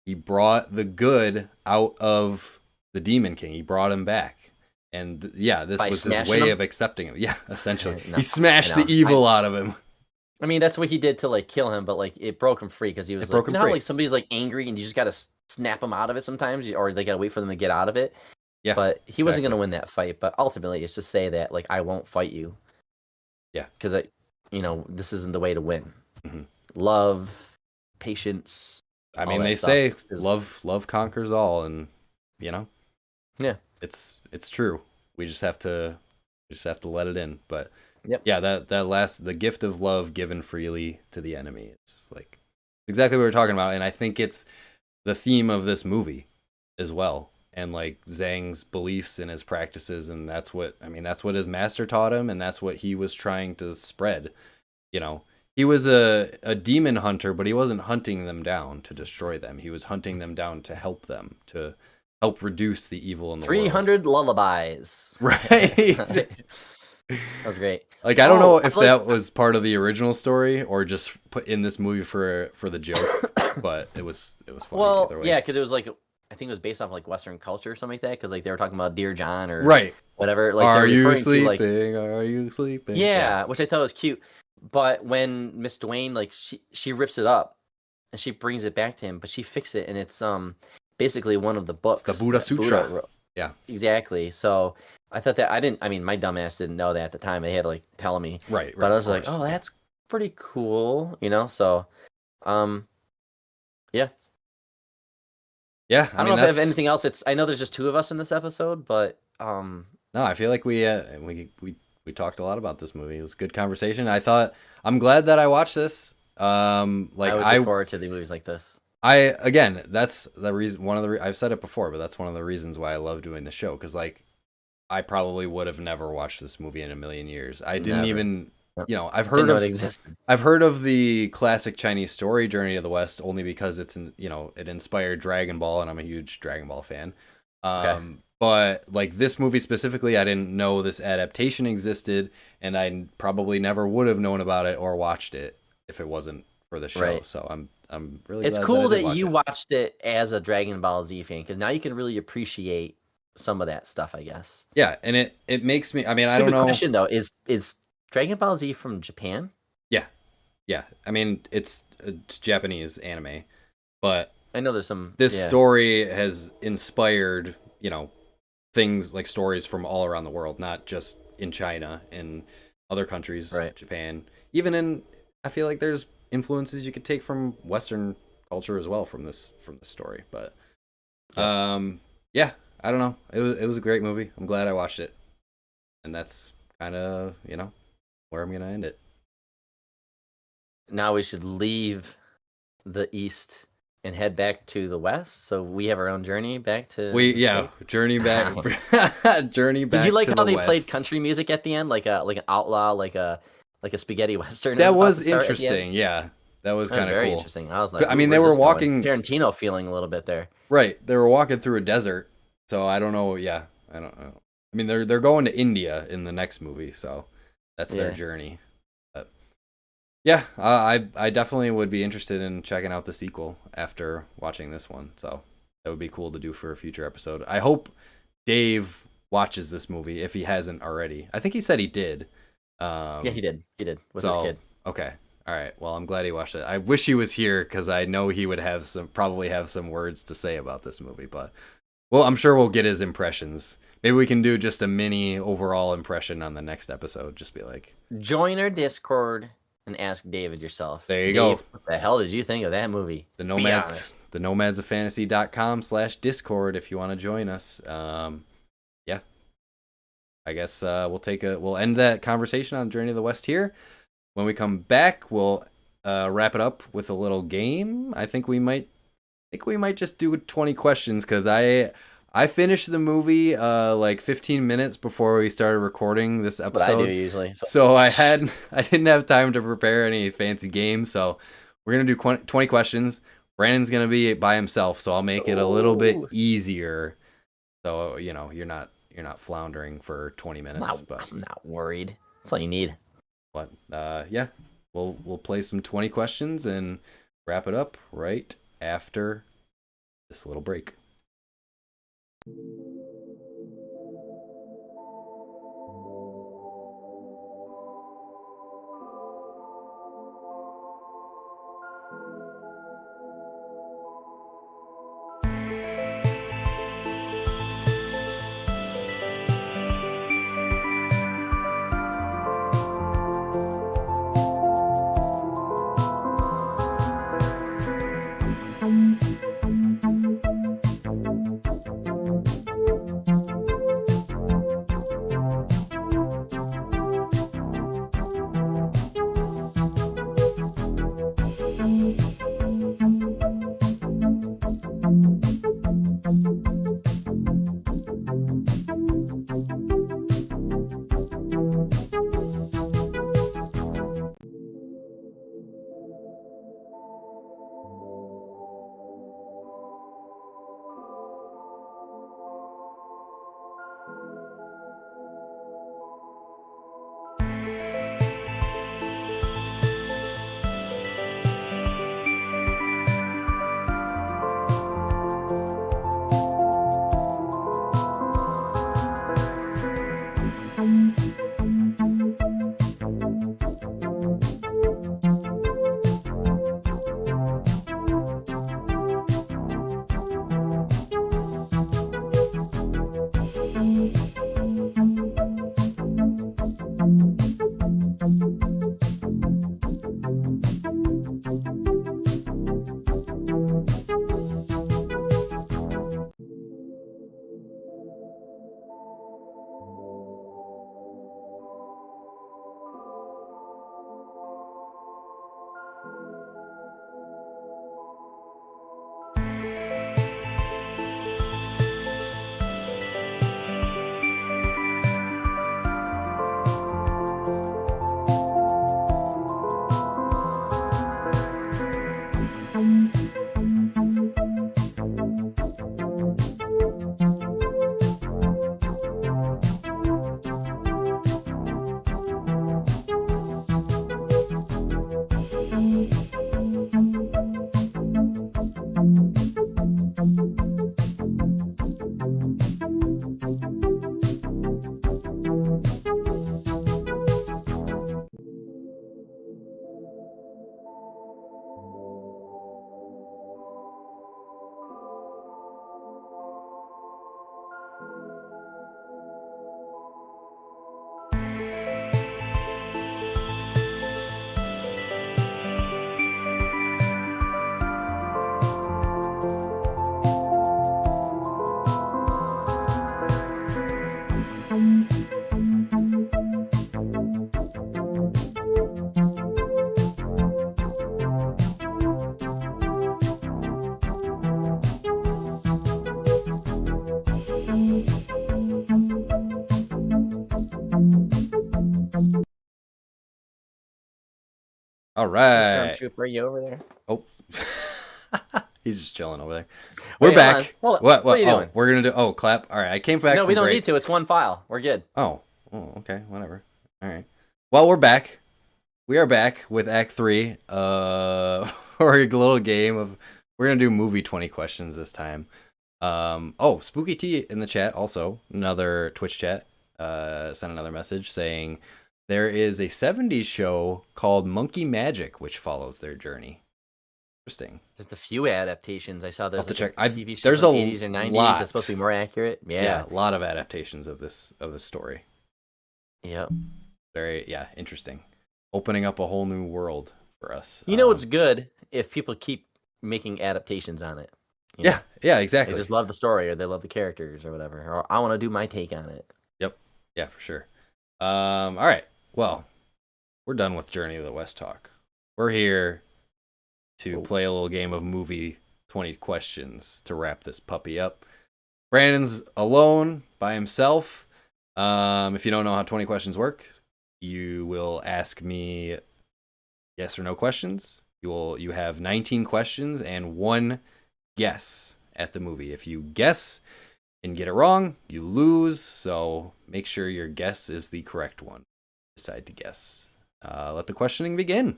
he brought the good out of the Demon King. He brought him back, and yeah, this By was his smashing way him? of accepting him. Yeah, essentially, No, he smashed I know. the evil out of him. I mean, that's what he did to like kill him, but like it broke him free because he was It like, broke him you know how, free. like somebody's like angry and you just gotta snap them out of it sometimes, or they gotta wait for them to get out of it. Yeah, But he wasn't exactly. gonna win that fight. But ultimately, it's just say that like I won't fight you. Yeah. Because this isn't the way to win. Mhm. Love, patience. I all mean, that they stuff say is- love conquers all, and you know, Yeah. it's true. We just have to let it in. But Yep. yeah, the gift of love given freely to the enemy. It's like exactly what we're talking about, and I think it's the theme of this movie as well. And like Zhang's beliefs and his practices, and that's what his master taught him, and that's what he was trying to spread. You know, he was a demon hunter, but he wasn't hunting them down to destroy them. He was hunting them down to help them, to help reduce the evil in the world. 300 lullabies. Right. That was great. Like I don't know Oh, if that was part of the original story or just put in this movie for the joke, but it was funny Well, either way. yeah, because it was like I think it was based off like Western culture or something like that. Because like they were talking about Dear John or Right. whatever. Like Are they're you referring to like sleeping? Are you sleeping? yeah, which I thought was cute. But when Miss Dwayne like she rips it up and she brings it back to him, but she fixed it and it's basically one of the books. It's the Buddha that Sutra. wrote. Yeah. Exactly. So I thought that I mean my dumbass didn't know that at the time. They had to like tell me. Right. But I was of like, course. oh, that's pretty cool, So yeah. Yeah, I don't know if I have anything else. I know there's just two of us in this episode, but No, I feel like we talked a lot about this movie. It was a good conversation. I'm glad that I watched this. Like I always look forward to the movies like this. Again, that's the reason. I've said it before, but that's one of the reasons why I love doing the show. Because like, I probably would have never watched this movie in a million years. I didn't Never. even, I've Didn't heard know of it existed. I've heard of the classic Chinese story Journey to the West only because it inspired Dragon Ball, and I'm a huge Dragon Ball fan. Okay. But like this movie specifically, I didn't know this adaptation existed, and I probably never would have known about it or watched it if it wasn't for the show. Right. So I'm really It's glad cool that I did that you watch watched it as a Dragon Ball Z fan because now you can really appreciate some of that stuff, I guess. it. Yeah, and it makes me. I mean, I don't Stupid know. question though: is Dragon Ball Z from Japan? Yeah, I mean it's Japanese anime, but I know there's some. this yeah. story has inspired things like stories from all around the world, not just in China, in other countries, Right. Japan, even in. I feel like there's influences you could take from Western culture as well from this story, but yeah, I don't know. It was a great movie. I'm glad I watched it, and that's kind of where I'm gonna end it. Now we should leave the east and head back to the west, so we have our own journey back to. the States. Journey back, journey back. Did you like to how the they West. played country music at the end, like an outlaw, like a spaghetti western? That about was to start at the end? interesting. Yeah, that was That was kind of very cool. interesting. I was like, I mean, they where's were this going? walking Tarantino feeling a little bit there. right. They were walking through a desert, so I don't know. Yeah, I don't know. I mean, they're going to India in the next movie, so that's their Yeah. journey. But yeah, I definitely would be interested in checking out the sequel after watching this one. So That would be cool to do for a future episode. I hope Dave watches this movie if he hasn't already. I think he said he did. Yeah, he did. He did with his So kid. okay, all right. Well, I'm glad he watched it. I wish he was here because I know he would have probably have some words to say about this movie. But well, I'm sure we'll get his impressions. Maybe we can do just a mini overall impression on the next episode. Just be like, Join our Discord and ask David yourself. there you Dave, go. what the hell did you think of that movie? The Be Nomads, honest. the nomadsoffantasy.com/discord if you want to join us. Yeah, I guess we'll end that conversation on Journey of the West here. When we come back, we'll wrap it up with a little game. I think we might just do 20 questions because I finished the movie like 15 minutes before we started recording this That's episode. what I do usually. So I didn't have time to prepare any fancy games. So we're gonna do 20 questions. Brandon's gonna be by himself, so I'll make it a little bit easier. So you're not floundering for 20 minutes. But I'm not worried. That's all you need. But yeah, we'll play some 20 questions and wrap it up right after this little break. All right. Stormtrooper, are you over there? Oh, he's just chilling over there. We're Wait, back. hold on. What? What are you Oh, doing? we're gonna do. Oh, clap. All right. I came back. No, from we don't break. need to. It's one file. We're good. Oh. Okay. Whatever. All right. Well, we're back. We are back with Act 3. For a little game of. We're gonna do movie 20 questions this time. Oh, Spooky T in the chat also, another Twitch chat, sent another message saying there is a 70s show called Monkey Magic, which follows their journey. Interesting. There's a few adaptations. I saw I'll have there's to like a check. TV show There's from the a 80s or 90s that's supposed to lot. be more accurate. Yeah, Yeah. a lot of adaptations of this story. Yep. Very, yeah, interesting. Opening up a whole new world for us. You know what's good if people keep making adaptations on it. You Yeah, know? yeah, They exactly. just love the story or they love the characters or whatever. Or I want to do my take on it. Yep. Yeah, for sure. All right. Well, we're done with Journey to the West talk. We're here to play a little game of movie 20 questions to wrap this puppy up. Brandon's alone by himself. If you don't know how 20 questions work, you will ask me yes or no questions. You have 19 questions and one guess at the movie. If you guess and get it wrong, you lose. So make sure your guess is the correct one. Decide to guess. Let the questioning begin.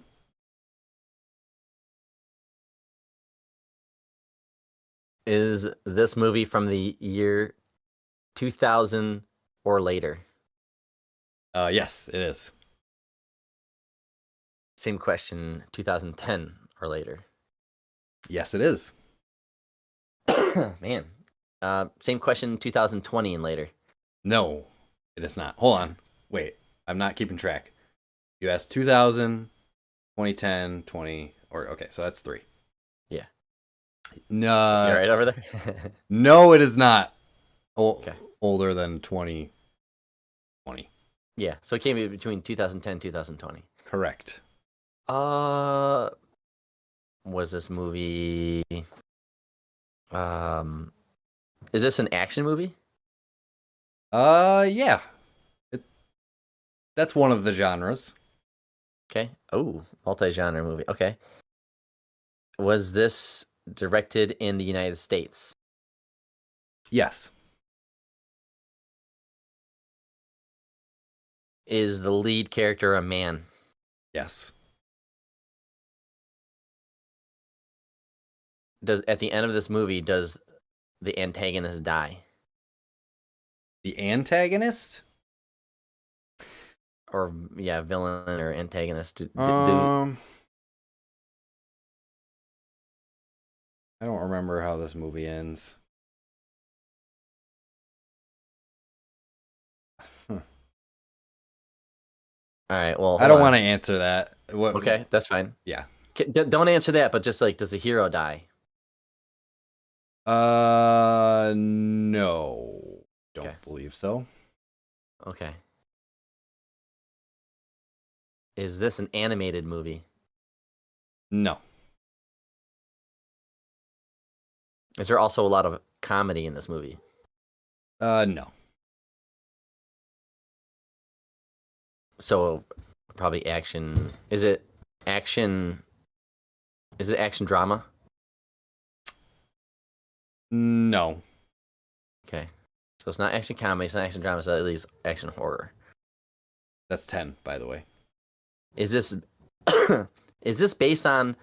Is this movie from the year 2000 or later? Yes, it is. Same question, 2010 or later. Yes, it is. Man. Same question, 2020 and later. No, it is not. Hold on. Wait, I'm not keeping track. You asked 2000, 2010, 20, or okay, so that's three. Yeah. No, You right over there? no, it is not. Okay. Older than 2020. Yeah, so it came in between 2010 2020. Correct. Was this movie is this an action movie? Yeah. That's one of the genres. Okay. Oh, multi-genre movie. Okay. Was this directed in the United States? Yes. Is the lead character a man? Yes. Does at the end of this movie does the antagonist die? The antagonist? Or yeah, villain or antagonist? I don't remember how this movie ends. All right. Well, I don't want to answer that. What? Okay, that's fine. Yeah. Don't answer that, but just like, does the hero die? No. Don't Okay. believe so. Okay. Is this an animated movie? No. Is there also a lot of comedy in this movie? No. So probably action. Is it action? Is it action drama? No. Okay. So it's not action comedy, it's not action drama, so at least action horror. That's 10, by the way. Is this is this based on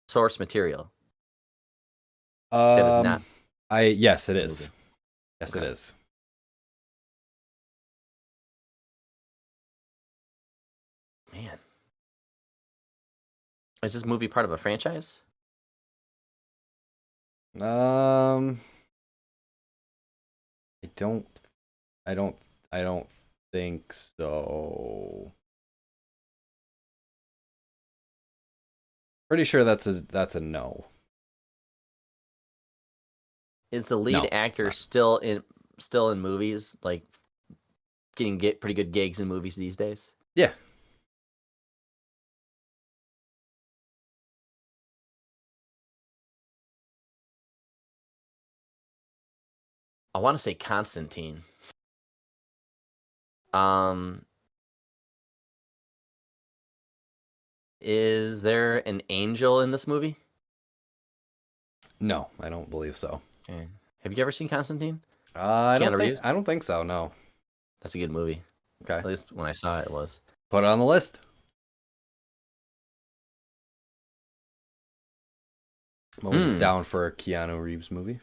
source material? That is not. Yes, it is. movie. Yes, Okay. it is. Man. Is this movie part of a franchise? I don't I don't I don't think so. Pretty sure that's a no. Is the lead No, it's actor not. still in movies, like get pretty good gigs in movies these days? Yeah. I want to say Constantine. Um, is there an angel in this movie? No, I don't believe so. Okay. Have you ever seen Constantine? I Keanu Reeves? don't think so, no. That's a good movie. Okay. At least when I saw it, it was. Put it on the list. I'm always down for a Keanu Reeves movie.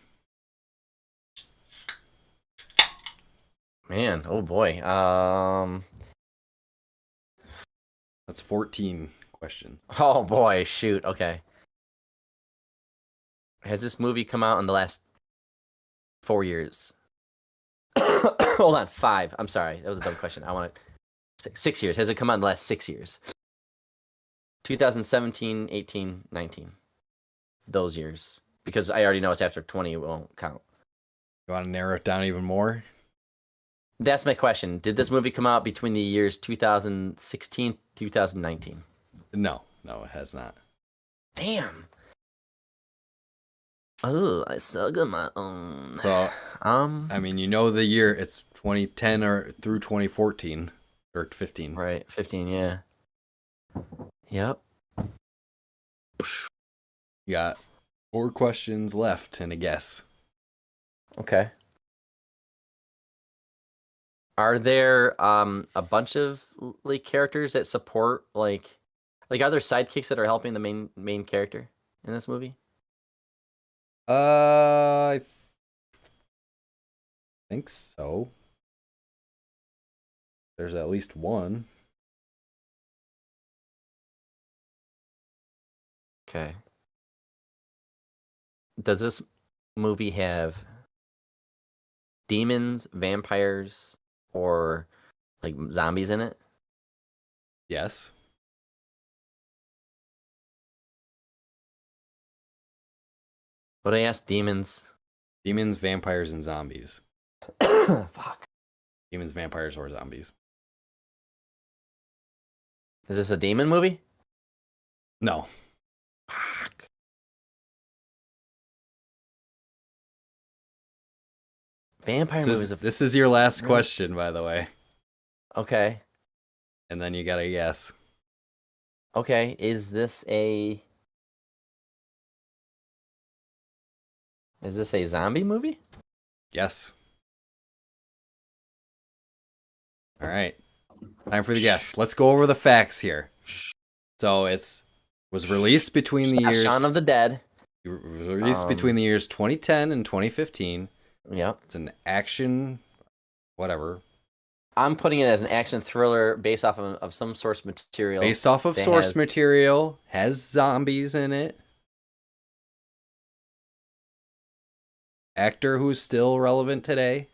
Man, oh boy. That's 14 questions. Oh boy, shoot. Okay. Has this movie come out in the last 4 years? Hold on, five. I'm sorry. That was a dumb question. I want to 6 years. Has it come out in the last 6 years? 2017, 18, 19. Those years. Because I already know it's after 20, it won't count. You want to narrow it down even more? That's my question. Did this movie come out between the years 2016, 2019? No, it has not. Damn. Oh, I suck on my own. So, I mean, you know the year, it's 2010 or through 2014 or 15. Right, 15, yeah. Yep. You got 4 questions left and a guess. Okay. Are there a bunch of like characters that support like are there sidekicks that are helping the main character in this movie? I think so. There's at least one. Okay. Does this movie have demons, vampires, or like zombies in it? Yes. But I asked demons. Demons, vampires, and zombies. Fuck. Demons, vampires, or zombies. Is this a demon movie? No. Fuck. Vampire movies. This is your last question, by the way. Okay. And then you gotta guess. Okay. Is this a zombie movie? Yes. All right. Time for the guess. Let's go over the facts here. So was released between the years Shaun of the Dead. It was released between the years 2010 and 2015. Yep. It's an action, whatever. I'm putting it as an action thriller based off of some source material. Based off of source material, has zombies in it. Actor who's still relevant today.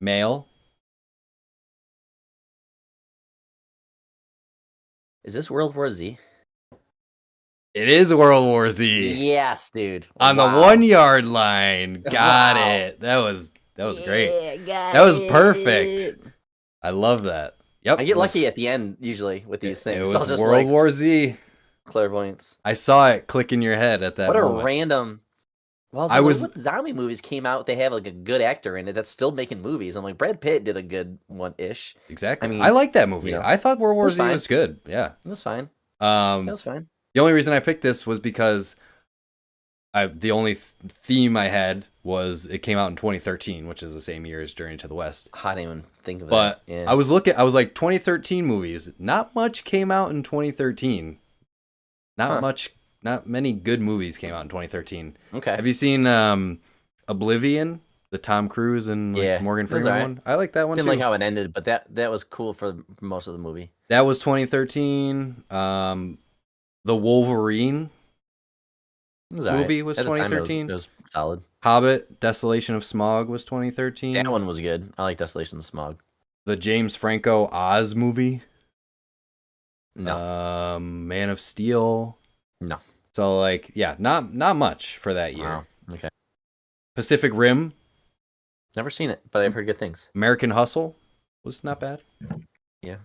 Male. Is this World War Z? It is World War Z. Yes, dude. On the 1 yard line. Got it. That was great. That was perfect. I love that. Yep. I get lucky at the end usually with these things. It was just World War Z. Clairvoyance. I saw it click in your head at that moment. What a random. Well, what zombie movies came out, they have like a good actor in it that's still making movies. I'm like, Brad Pitt did a good one-ish. Exactly. I mean, I like that movie. You know, I thought World War Z was good. Yeah. It was fine. It was fine. The only reason I picked this was because the only theme I had was it came out in 2013, which is the same year as Journey to the West. I didn't even think of that. But yeah. I was like 2013 movies. Not much came out in 2013. Not many good movies came out in 2013. Okay. Have you seen Oblivion, the Tom Cruise and Morgan Freeman one? I like that one Didn't too. like how it ended, but that was cool for most of the movie. That was 2013. The Wolverine movie was 2013. It was solid. Hobbit, Desolation of Smog was 2013. That one was good. I like Desolation of Smog. The James Franco Oz movie. No. Man of Steel. No. So like, yeah, not much for that year. Wow. Okay. Pacific Rim. Never seen it, but I've heard good things. American Hustle was not bad. Yeah.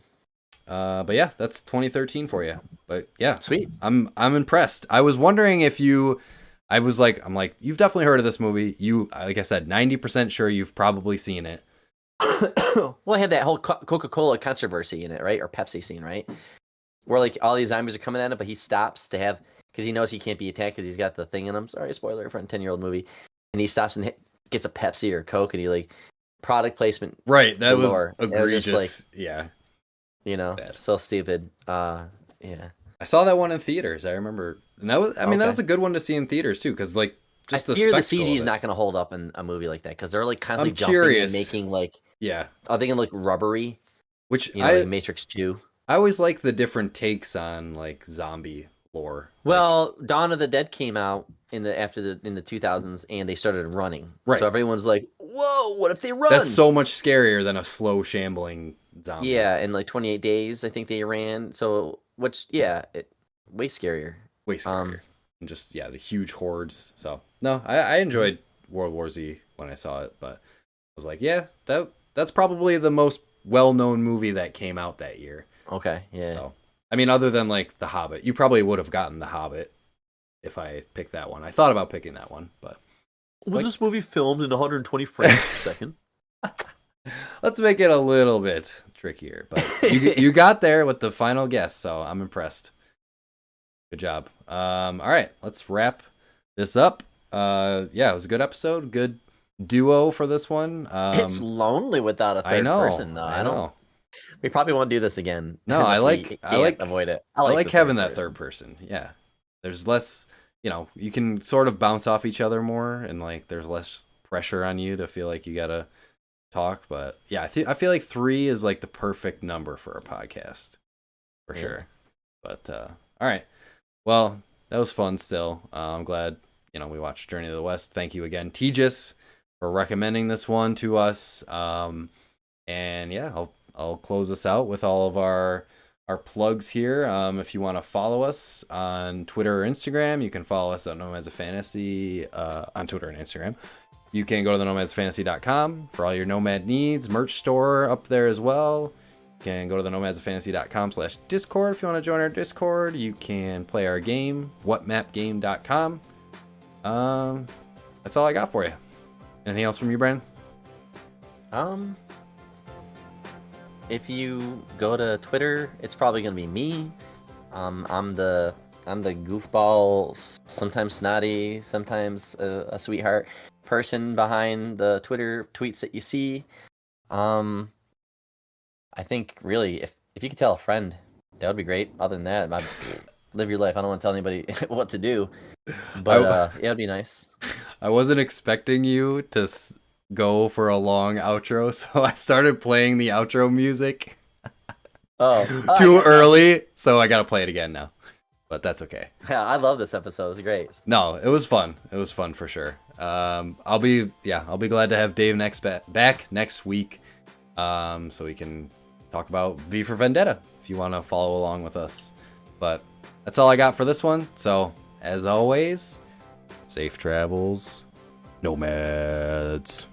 But yeah, that's 2013 for you. But yeah, sweet. I'm impressed. I was wondering if I'm like, you've definitely heard of this movie. You, like I said, 90% sure you've probably seen it. Well, I had that whole Coca-Cola controversy in it, right? Or Pepsi scene, right? Where like all these zombies are coming at him, but he stops to have because he knows he can't be attacked because he's got the thing in him. Sorry, spoiler for a 10-year-old movie. And he stops and gets a Pepsi or Coke, and he like product placement. Right, that was egregious. It was like, yeah, you know, so stupid. Yeah. I saw that one in theaters. I remember, and that was that was a good one to see in theaters too, because like just I fear the CG is not going to hold up in a movie like that because they're like constantly jumping and making like Yeah, I think it looked rubbery, which like Matrix 2. I always like the different takes on like zombie lore. Like, Well, Dawn of the Dead came out in the 2000s, and they started running. So right. everyone's like, "Whoa, what if they That's run?" so much scarier than a slow shambling zombie. Yeah, in like 28 days, I think they ran. So, which, yeah, way scarier. Way Um, scarier. And just yeah, the huge hordes. So no, I mhm. enjoyed World War Z when I saw it, but I was like, yeah, that's probably the most well known movie that came out that year. Okay, yeah. So I mean, other than like The Hobbit, you probably would have gotten The Hobbit if I picked that one. I thought about picking that one, but Was like, this movie filmed in 120 frames per second? let's make it a little bit trickier. But you got there with the final guess, so I'm impressed. Good job. All right, let's wrap this up. Yeah, it was a good episode. Good duo for this one. It's lonely without a I third know, person, though. I I don't. know. We probably won't do this again No, unless we can't avoid it. I I like like the having third that person. third person. Yeah, there's less. You can sort of bounce off each other more, and like there's less pressure on you to feel like you gotta talk. But yeah, I feel like three is like the perfect number for a podcast for Yeah. sure. But all right. Well, that was fun still. I'm glad, we watched Journey to the West. Thank you again, Tejas, for recommending this one to us. And yeah, I'll close this out with all of our plugs here. If you want to follow us on Twitter or Instagram, you can follow us at Nomads of Fantasy on Twitter and Instagram. You can go to the nomadsfantasy.com for all your Nomad needs. Merch store up there as well. You can go to the nomadsfantasy.com/discord if you want to join our Discord. You can play our game, whatmapgame.com. That's all I got for you. Anything else from you, Brandon? Um, if you go to Twitter, it's probably gonna be me. I'm the goofball, sometimes snotty, sometimes a sweetheart person behind the Twitter tweets that you see. I think really, if you could tell a friend, that would be great. Other than that, live your life. I don't want to tell anybody what to do, but I, yeah, it'd be nice. I wasn't expecting you to go for a long outro, so I started playing the outro music Oh, too early, so I gotta play it again now. But that's okay. yeah, I love this episode. It's great. No, it was fun. It was fun for sure. I'll be glad to have Dave back next week, so we can talk about V for Vendetta if you want to follow along with us. But that's all I got for this one. So as always, safe travels, Nomads.